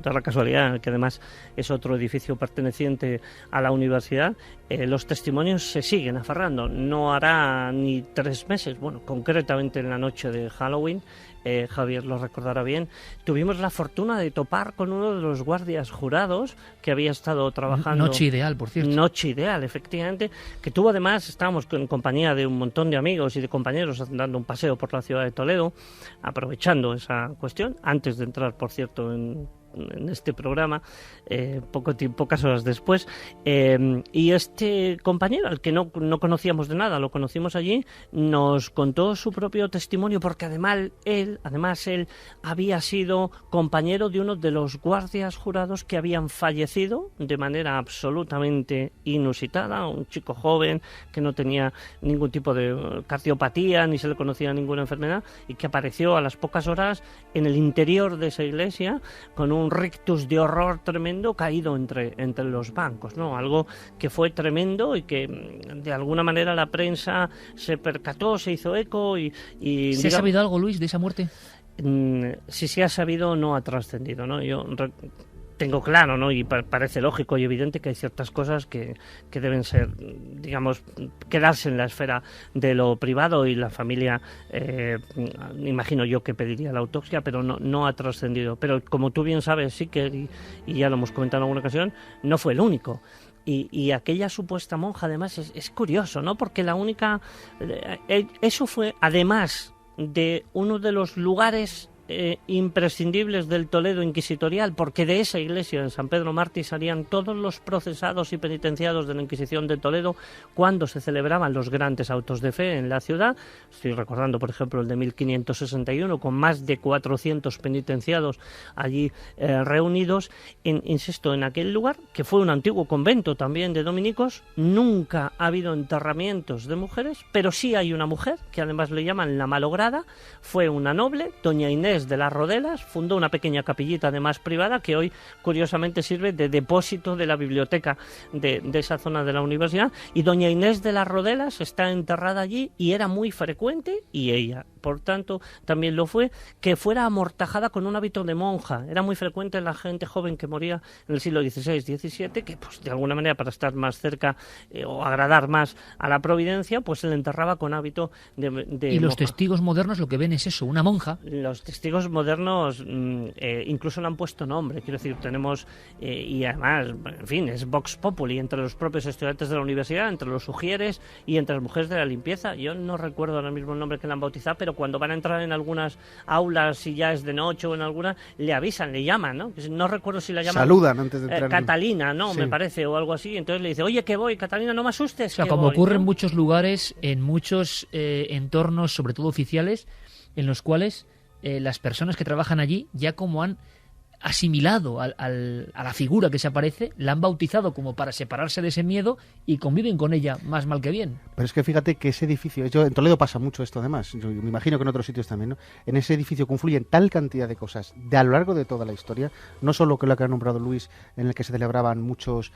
da la casualidad que además es otro edificio perteneciente a la universidad, los testimonios se siguen aferrando. No hará ni 3 meses, bueno, concretamente en la noche de Halloween, Javier lo recordará bien, tuvimos la fortuna de topar con uno de los guardias jurados que había estado trabajando. Noche ideal, por cierto. Noche ideal, efectivamente, que tuvo además, estábamos en compañía de un montón de amigos y de compañeros dando un paseo por la ciudad de Toledo, aprovechando esa cuestión, antes de entrar, por cierto, en este programa, pocas horas después, y este compañero, al que no conocíamos de nada, lo conocimos allí, nos contó su propio testimonio, porque además él había sido compañero de uno de los guardias jurados que habían fallecido de manera absolutamente inusitada, un chico joven que no tenía ningún tipo de cardiopatía, ni se le conocía ninguna enfermedad, y que apareció a las pocas horas en el interior de esa iglesia con un rictus de horror tremendo caído entre los bancos, ¿no? Algo que fue tremendo y que de alguna manera la prensa se percató, se hizo eco y ¿Se ha sabido algo, Luis, de esa muerte? Si se ha sabido, no ha trascendido, ¿no? Yo tengo claro, ¿no? Y parece lógico y evidente que hay ciertas cosas que deben ser, digamos, quedarse en la esfera de lo privado, y la familia, imagino yo que pediría la autopsia, pero no ha trascendido. Pero como tú bien sabes, sí que, y ya lo hemos comentado en alguna ocasión, no fue el único. Y aquella supuesta monja, además, es curioso, ¿no? Porque la única... eso fue, además de uno de los lugares imprescindibles del Toledo inquisitorial, porque de esa iglesia en San Pedro Mártir salían todos los procesados y penitenciados de la Inquisición de Toledo cuando se celebraban los grandes autos de fe en la ciudad. Estoy recordando, por ejemplo, el de 1561, con más de 400 penitenciados allí reunidos. Insisto, en aquel lugar, que fue un antiguo convento también de dominicos, nunca ha habido enterramientos de mujeres, pero sí hay una mujer, que además le llaman la malograda. Fue una noble, doña Inés de las Rodelas, fundó una pequeña capillita además privada que hoy curiosamente sirve de depósito de la biblioteca de esa zona de la universidad, y doña Inés de las Rodelas está enterrada allí, y era muy frecuente, y ella por tanto también lo fue, que fuera amortajada con un hábito de monja. Era muy frecuente la gente joven que moría en el siglo XVI, XVII, que pues de alguna manera, para estar más cerca o agradar más a la providencia, pues se le enterraba con hábito de y los monja. testigos modernos lo que ven es eso, una monja. Los testigos modernos incluso le han puesto nombre, quiero decir, tenemos, y además, en fin, es Vox Populi entre los propios estudiantes de la universidad, entre los sugieres y entre las mujeres de la limpieza. Yo no recuerdo ahora mismo el nombre que le han bautizado, pero cuando van a entrar en algunas aulas, si ya es de noche o en alguna, le avisan, le llaman, ¿no? No recuerdo si la llaman... Saludan antes de entrar. Catalina, ¿no? Sí. Me parece, o algo así. Entonces le dice, oye, que voy, Catalina, no me asustes. O sea, que como voy, ocurre ¿no? en muchos lugares, en muchos entornos, sobre todo oficiales, en los cuales las personas que trabajan allí ya como han asimilado a la figura que se aparece, la han bautizado como para separarse de ese miedo y conviven con ella más mal que bien. Pero es que fíjate que ese edificio, en Toledo pasa mucho esto además, yo me imagino que en otros sitios también, ¿no? En ese edificio confluyen tal cantidad de cosas a lo largo de toda la historia, no solo que lo que ha nombrado Luis, en el que se celebraban muchos,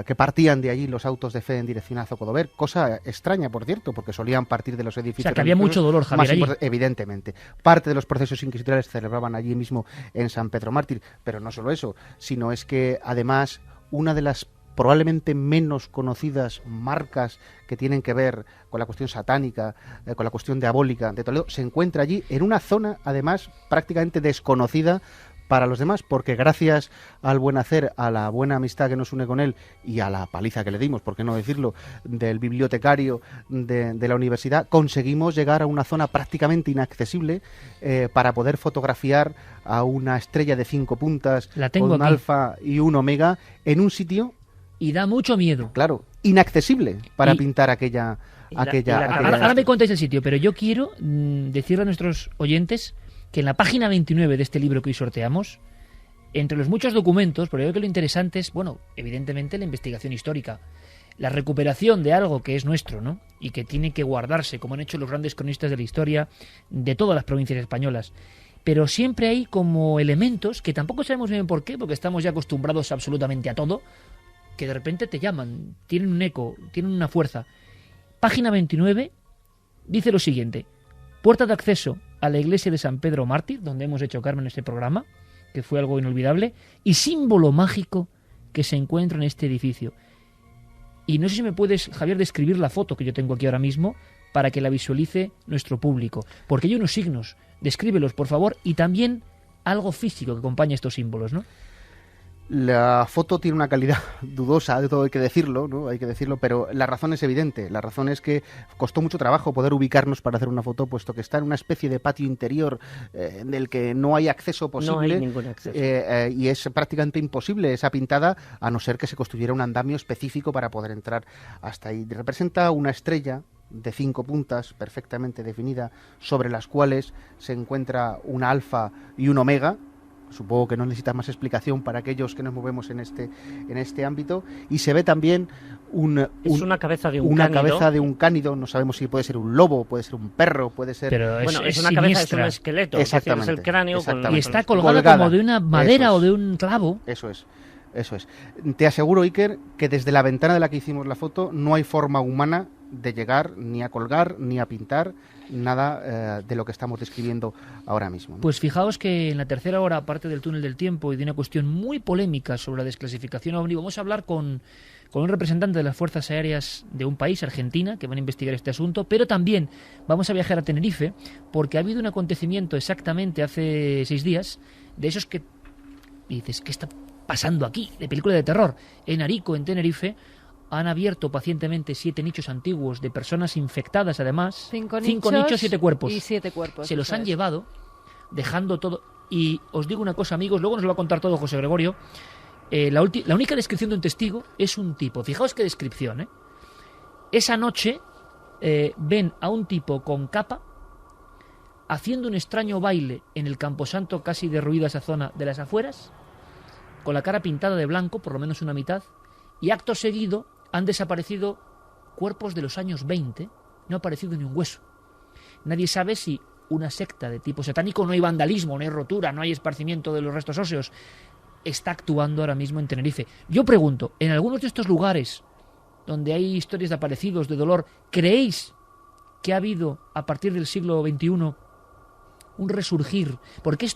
que partían de allí los autos de fe en dirección a Zocodover, cosa extraña, por cierto, porque solían partir de los edificios. O sea, que había mucho dolor, Javier, allí. Evidentemente. Parte de los procesos inquisitoriales se celebraban allí mismo en San Pedro Mártir, pero no solo eso, sino es que además una de las probablemente menos conocidas marcas que tienen que ver con la cuestión satánica, con la cuestión diabólica de Toledo, se encuentra allí en una zona además prácticamente desconocida para los demás, porque gracias al buen hacer, a la buena amistad que nos une con él y a la paliza que le dimos, por qué no decirlo, del bibliotecario de la universidad, conseguimos llegar a una zona prácticamente inaccesible para poder fotografiar a una estrella de 5 puntas, con un alfa y un omega, en un sitio... Y da mucho miedo. Claro, inaccesible para pintar aquella... Ahora me contáis el sitio, pero yo quiero decirle a nuestros oyentes que en la página 29 de este libro que hoy sorteamos, entre los muchos documentos, pero yo creo que lo interesante es, bueno, evidentemente la investigación histórica, la recuperación de algo que es nuestro, ¿no? Y que tiene que guardarse, como han hecho los grandes cronistas de la historia de todas las provincias españolas. Pero siempre hay como elementos que tampoco sabemos bien por qué, porque estamos ya acostumbrados absolutamente a todo, que de repente te llaman, tienen un eco, tienen una fuerza. Página 29 dice lo siguiente: puerta de acceso a la iglesia de San Pedro Mártir, donde hemos hecho Carmen este programa, que fue algo inolvidable, y símbolo mágico que se encuentra en este edificio. Y no sé si me puedes, Javier, describir la foto que yo tengo aquí ahora mismo para que la visualice nuestro público, porque hay unos signos, descríbelos por favor, y también algo físico que acompaña estos símbolos, ¿no? La foto tiene una calidad dudosa, de todo hay que decirlo, ¿no? Hay que decirlo, pero la razón es evidente. La razón es que costó mucho trabajo poder ubicarnos para hacer una foto, puesto que está en una especie de patio interior en el que no hay acceso posible. No hay ningún acceso. Y es prácticamente imposible esa pintada, a no ser que se construyera un andamio específico para poder entrar hasta ahí. Representa una estrella de 5 puntas perfectamente definida, sobre las cuales se encuentra un alfa y un omega. Supongo que no necesita más explicación para aquellos que nos movemos en este ámbito. Y se ve también es una cabeza de un una cánido. Cabeza de un cánido. No sabemos si puede ser un lobo, puede ser un perro, puede ser... Pero es una siniestra. cabeza, es un esqueleto. Exactamente. Es decir, es el cráneo Exactamente. Y está colgada como de una madera o de un clavo. Eso es. Te aseguro, Iker, que desde la ventana de la que hicimos la foto no hay forma humana de llegar ni a colgar ni a pintar nada de lo que estamos describiendo ahora mismo, ¿no? Pues fijaos que en la tercera hora, aparte del túnel del tiempo y de una cuestión muy polémica sobre la desclasificación OVNI, vamos a hablar con un representante de las fuerzas aéreas de un país, Argentina, que van a investigar este asunto, pero también vamos a viajar a Tenerife, porque ha habido un acontecimiento exactamente hace 6 días, de esos que dices, ¿qué está pasando aquí? De película de terror. En Arico, en Tenerife, han abierto pacientemente 7 nichos antiguos de personas infectadas, además. 5 nichos, 7 cuerpos. Y 7 cuerpos. Se los han llevado, dejando todo. Y os digo una cosa, amigos, luego nos lo va a contar todo José Gregorio. La única descripción de un testigo es un tipo. Fijaos qué descripción, ¿eh? Esa noche ven a un tipo con capa haciendo un extraño baile en el camposanto casi derruida esa zona de las afueras, con la cara pintada de blanco, por lo menos una mitad, y acto seguido han desaparecido cuerpos de los años 20, no ha aparecido ni un hueso. Nadie sabe si una secta de tipo satánico, no hay vandalismo, no hay rotura, no hay esparcimiento de los restos óseos, está actuando ahora mismo en Tenerife. Yo pregunto, en algunos de estos lugares donde hay historias de aparecidos, de dolor, ¿creéis que ha habido, a partir del siglo XXI, un resurgir? Porque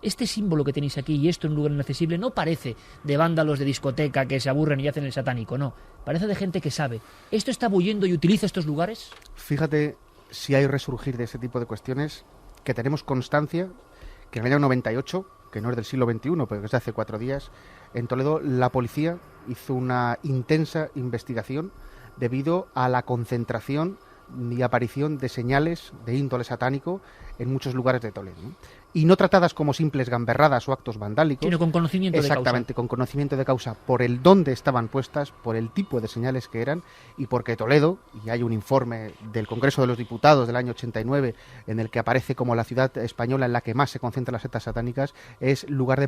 este símbolo que tenéis aquí y esto en un lugar inaccesible no parece de vándalos de discoteca que se aburren y hacen el satánico, no. Parece de gente que sabe. ¿Esto está bullendo y utiliza estos lugares? Fíjate si hay resurgir de ese tipo de cuestiones, que tenemos constancia que en el año 98, que no es del siglo XXI, pero que es de hace 4 días, en Toledo la policía hizo una intensa investigación debido a la concentración y aparición de señales de índole satánico en muchos lugares de Toledo, ¿no? y no tratadas como simples gamberradas o actos vandálicos, Sino con conocimiento de causa. exactamente, con conocimiento de causa, por el dónde estaban puestas, por el tipo de señales que eran, y porque Toledo, y hay un informe del Congreso de los Diputados del año 89 en el que aparece como la ciudad española en la que más se concentran las sectas satánicas, es lugar de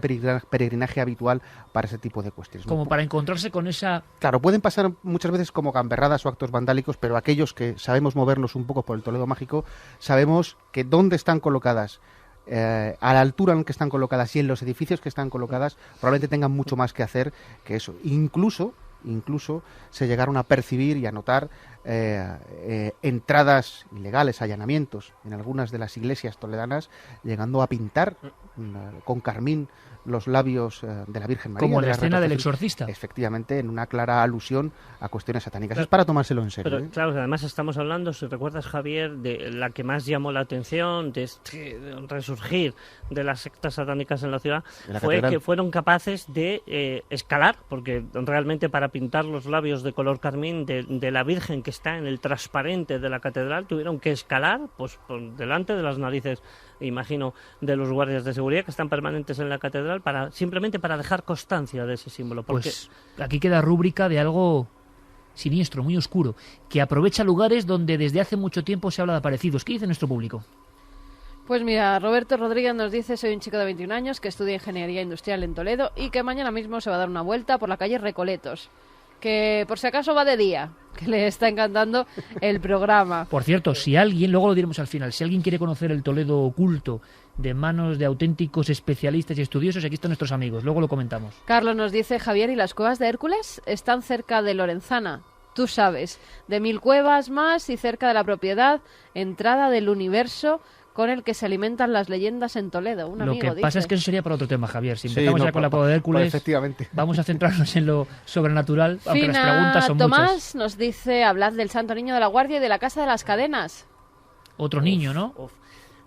peregrinaje habitual para ese tipo de cuestiones, ¿no? Como para encontrarse con esa... Claro, pueden pasar muchas veces como gamberradas o actos vandálicos, pero aquellos que sabemos movernos un poco por el Toledo mágico, sabemos que dónde están colocadas, a la altura en que están colocadas y en los edificios que están colocadas, probablemente tengan mucho más que hacer que eso. Incluso se llegaron a percibir y a notar entradas ilegales, allanamientos en algunas de las iglesias toledanas, llegando a pintar con carmín los labios de la Virgen María. Como de la escena del representación, exorcista. efectivamente, en una clara alusión a cuestiones satánicas. Es para tomárselo en serio. Pero claro, además estamos hablando, si recuerdas, Javier, de la que más llamó la atención de este resurgir de las sectas satánicas en la ciudad, En la fue catedral. que fueron capaces de escalar, porque realmente para pintar los labios de color carmín de la Virgen que está en el transparente de la catedral, tuvieron que escalar pues por delante de las narices, imagino, de los guardias de seguridad que están permanentes en la catedral, simplemente para dejar constancia de ese símbolo. Porque Pues aquí queda rúbrica de algo siniestro, muy oscuro, que aprovecha lugares donde desde hace mucho tiempo se habla de aparecidos. ¿Qué dice nuestro público? Pues mira, Roberto Rodríguez nos dice: soy un chico de 21 años que estudia Ingeniería Industrial en Toledo y que mañana mismo se va a dar una vuelta por la calle Recoletos. Que por si acaso va de día, que le está encantando el programa. Por cierto, si alguien, luego lo diremos al final, si alguien quiere conocer el Toledo oculto de manos de auténticos especialistas y estudiosos, aquí están nuestros amigos, luego lo comentamos. Carlos nos dice: Javier, ¿y las cuevas de Hércules están cerca de Lorenzana? Tú sabes, de 1000 cuevas más y cerca de la propiedad, entrada del universo con el que se alimentan las leyendas en Toledo. Un Lo amigo que dice. pasa es que eso sería para otro tema, Javier. Si Sí, empezamos no, ya con la pa- prueba de pa- Hércules, efectivamente. vamos a centrarnos en lo sobrenatural, aunque las Fina preguntas son Tomás muchas. nos dice: hablad del Santo Niño de la Guardia y de la Casa de las Cadenas. Otro niño, ¿no?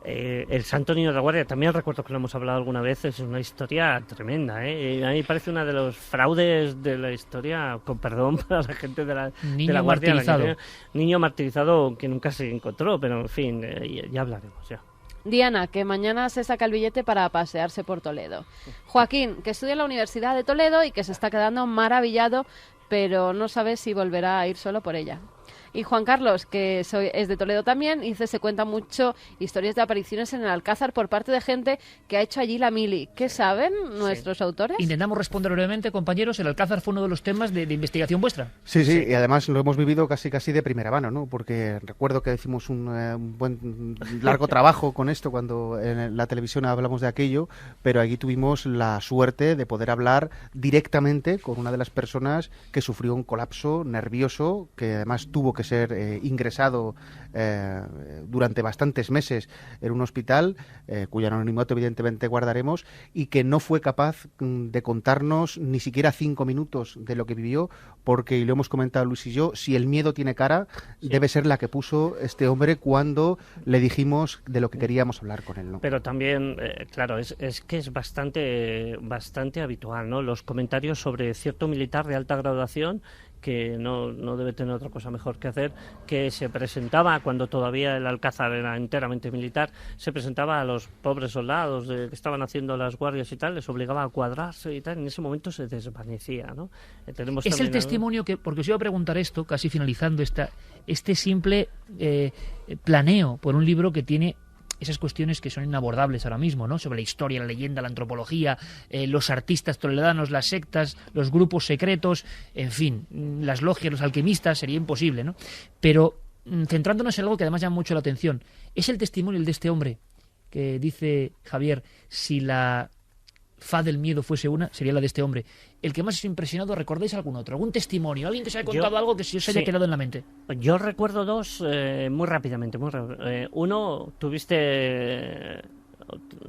el Santo Niño de la Guardia, también recuerdo que lo hemos hablado alguna vez, es una historia tremenda, ¿eh? A mí me parece uno de los fraudes de la historia, con perdón para la gente de la Niño Guardia. martirizado. Niño martirizado que nunca se encontró, pero en fin, ya hablaremos, ya. Diana, que mañana se saca el billete para pasearse por Toledo. Joaquín, que estudia en la Universidad de Toledo y que se está quedando maravillado, pero no sabe si volverá a ir solo por ella. Y Juan Carlos, que es de Toledo también, dice: se cuentan mucho historias de apariciones en el Alcázar por parte de gente que ha hecho allí la mili. ¿Qué saben nuestros autores? Intentamos responder brevemente, compañeros. El Alcázar fue uno de los temas de investigación vuestra. Sí, y además lo hemos vivido casi de primera mano, ¿no? Porque recuerdo que hicimos un buen largo trabajo con esto cuando en la televisión hablamos de aquello, pero allí tuvimos la suerte de poder hablar directamente con una de las personas que sufrió un colapso nervioso, que además tuvo que ser ingresado durante bastantes meses en un hospital, cuyo anonimato evidentemente guardaremos, y que no fue capaz de contarnos ni siquiera 5 minutos de lo que vivió, porque, y lo hemos comentado Luis y yo, si el miedo tiene cara, debe ser la que puso este hombre cuando le dijimos de lo que queríamos hablar con él, ¿no? Pero también, claro, es que es bastante habitual, ¿no? Los comentarios sobre cierto militar de alta graduación que no debe tener otra cosa mejor que hacer, que se presentaba, cuando todavía el Alcázar era enteramente militar, se presentaba a los pobres soldados que estaban haciendo las guardias y tal, les obligaba a cuadrarse y tal, en ese momento se desvanecía, ¿no? Tenemos Es el también testimonio que, porque os iba a preguntar esto, casi finalizando este simple planeo por un libro que tiene esas cuestiones que son inabordables ahora mismo, ¿no? Sobre la historia, la leyenda, la antropología, los artistas toledanos, las sectas, los grupos secretos, en fin, las logias, los alquimistas, sería imposible, ¿no? Pero centrándonos en algo que además llama mucho la atención, es el testimonio el de este hombre que dice Javier: si la fa del miedo fuese una, sería la de este hombre. El que más os ha impresionado, ¿recordáis algún otro? ¿Algún testimonio? ¿Alguien que os haya contado algo que se os haya quedado en la mente? Yo recuerdo dos muy rápidamente. Uno, tuviste...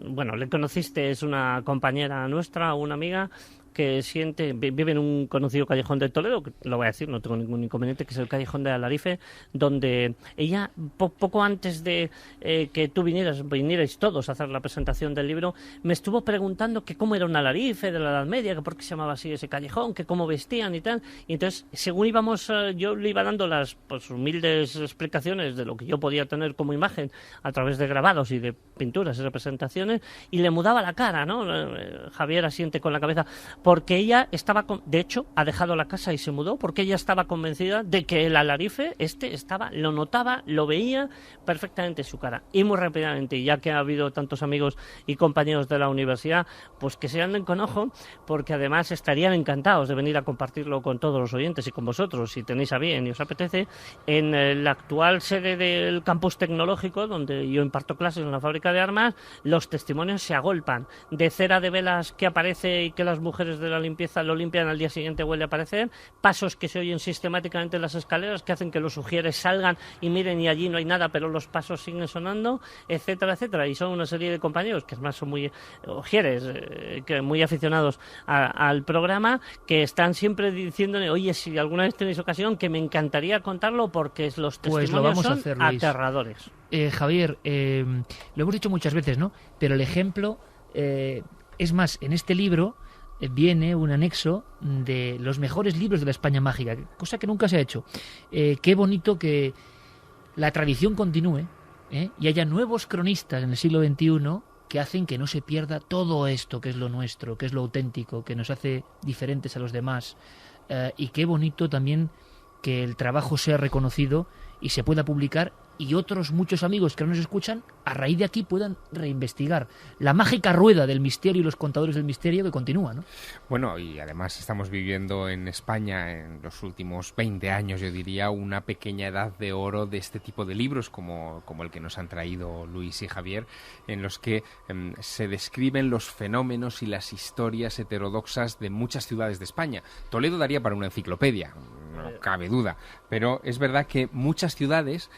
Bueno, le conociste, es una compañera nuestra, una amiga, que siente, vive en un conocido callejón de Toledo, que lo voy a decir, no tengo ningún inconveniente, que es el callejón de Alarife, donde ella, poco antes de que tú vinierais todos a hacer la presentación del libro, me estuvo preguntando que cómo era un Alarife de la Edad Media, que por qué se llamaba así ese callejón, que cómo vestían y tal. Y entonces, según íbamos, yo le iba dando las pues, humildes explicaciones de lo que yo podía tener como imagen a través de grabados y de pinturas y representaciones, y le mudaba la cara, ¿no? Javier asiente con la cabeza, porque ella estaba, de hecho, ha dejado la casa y se mudó, porque ella estaba convencida de que el Alarife lo notaba, lo veía perfectamente en su cara. Y muy rápidamente, ya que ha habido tantos amigos y compañeros de la universidad, pues que se anden con ojo, porque además estarían encantados de venir a compartirlo con todos los oyentes y con vosotros, si tenéis a bien y os apetece, en la actual sede del campus tecnológico, donde yo imparto clases en la fábrica de armas. Los testimonios se agolpan, de cera de velas que aparece y que las mujeres de la limpieza lo limpian, al día siguiente vuelve a aparecer, pasos que se oyen sistemáticamente en las escaleras que hacen que los ujieres salgan y miren y allí no hay nada, pero los pasos siguen sonando, etcétera, etcétera. Y son una serie de compañeros que además son muy ujieres, que muy aficionados al programa, que están siempre diciéndole, oye, si alguna vez tenéis ocasión, que me encantaría contarlo, porque los testimonios lo vamos son a hacer, Luis. aterradores. Javier, lo hemos dicho muchas veces, ¿no? Pero el ejemplo, es más, en este libro viene un anexo de los mejores libros de la España mágica, cosa que nunca se ha hecho. Qué bonito que la tradición continúe, y haya nuevos cronistas en el siglo XXI que hacen que no se pierda todo esto que es lo nuestro, que es lo auténtico, que nos hace diferentes a los demás. Y qué bonito también que el trabajo sea reconocido y se pueda publicar, y otros muchos amigos que no nos escuchan a raíz de aquí puedan reinvestigar la mágica rueda del misterio y los contadores del misterio que continúa, ¿no? Bueno, y además estamos viviendo en España en los últimos 20 años, yo diría, una pequeña edad de oro de este tipo de libros como el que nos han traído Luis y Javier, en los que se describen los fenómenos y las historias heterodoxas de muchas ciudades de España. Toledo daría para una enciclopedia, no cabe duda, pero es verdad que muchas ciudades,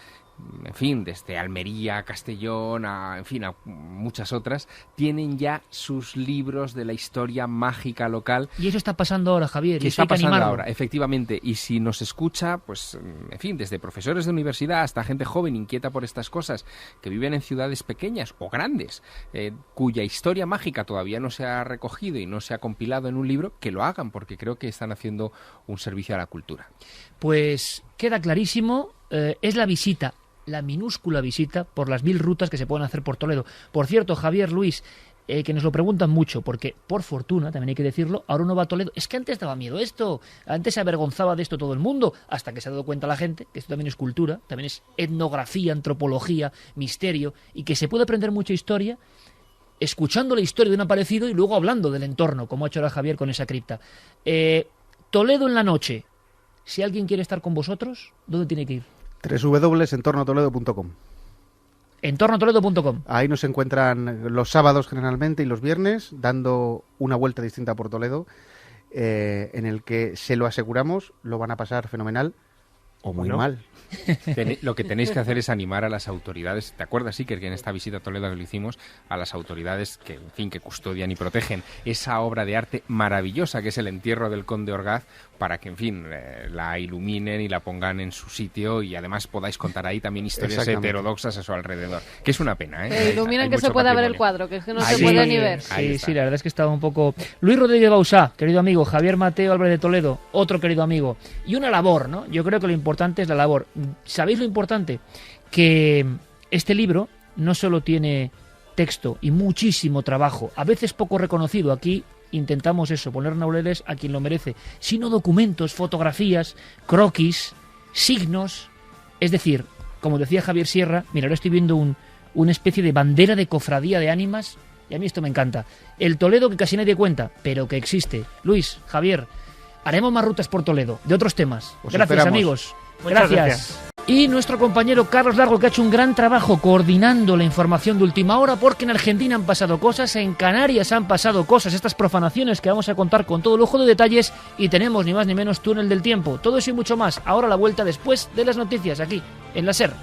en fin, desde Almería, Castellón, a muchas otras, tienen ya sus libros de la historia mágica local. Y eso está pasando ahora, Javier. Que está pasando ahora, efectivamente. Y si nos escucha, pues, en fin, desde profesores de universidad hasta gente joven inquieta por estas cosas, que viven en ciudades pequeñas o grandes, cuya historia mágica todavía no se ha recogido y no se ha compilado en un libro, que lo hagan, porque creo que están haciendo un servicio a la cultura. Pues queda clarísimo, es la visita, la minúscula visita por las 1000 rutas que se pueden hacer por Toledo. Por cierto, Javier, Luis, que nos lo preguntan mucho, porque por fortuna, también hay que decirlo, ahora uno va a Toledo. Es que antes daba miedo esto, antes se avergonzaba de esto todo el mundo, hasta que se ha dado cuenta la gente que esto también es cultura, también es etnografía, antropología, misterio, y que se puede aprender mucha historia escuchando la historia de un aparecido y luego hablando del entorno, como ha hecho ahora Javier con esa cripta. Toledo en la noche. Si alguien quiere estar con vosotros, ¿dónde tiene que ir? www.entornotoledo.com. Entornotoledo.com. Ahí nos encuentran los sábados generalmente y los viernes, dando una vuelta distinta por Toledo, en el que, se lo aseguramos, lo van a pasar fenomenal o muy mal. Lo que tenéis que hacer es animar a las autoridades. ¿Te acuerdas, Iker, que en esta visita a Toledo que lo hicimos, a las autoridades que, en fin, que custodian y protegen esa obra de arte maravillosa que es el entierro del Conde Orgaz, para que, en fin, la iluminen y la pongan en su sitio, y además podáis contar ahí también historias heterodoxas a su alrededor, que es una pena, ¿eh? Iluminen que se pueda ver el cuadro, que es que no se puede ni ver. Sí, la verdad es que estaba un poco... Luis Rodríguez Bausá, querido amigo, Javier Mateo Álvarez de Toledo, otro querido amigo, y una labor, ¿no? Yo creo que lo importante es la labor. ¿Sabéis lo importante? Que este libro no solo tiene texto y muchísimo trabajo, a veces poco reconocido. Aquí intentamos eso, poner laureles a quien lo merece, sino documentos, fotografías, croquis, signos. Es decir, como decía Javier Sierra, mira, ahora estoy viendo una especie de bandera de cofradía de ánimas, y a mí esto me encanta. El Toledo que casi nadie cuenta, pero que existe. Luis, Javier, haremos más rutas por Toledo, de otros temas. Gracias, esperamos. Amigos. Gracias. Y nuestro compañero Carlos Largo, que ha hecho un gran trabajo coordinando la información de última hora, porque en Argentina han pasado cosas, en Canarias han pasado cosas, estas profanaciones que vamos a contar con todo lujo de detalles, y tenemos ni más ni menos túnel del tiempo. Todo eso y mucho más, ahora a la vuelta después de las noticias, aquí, en la SER.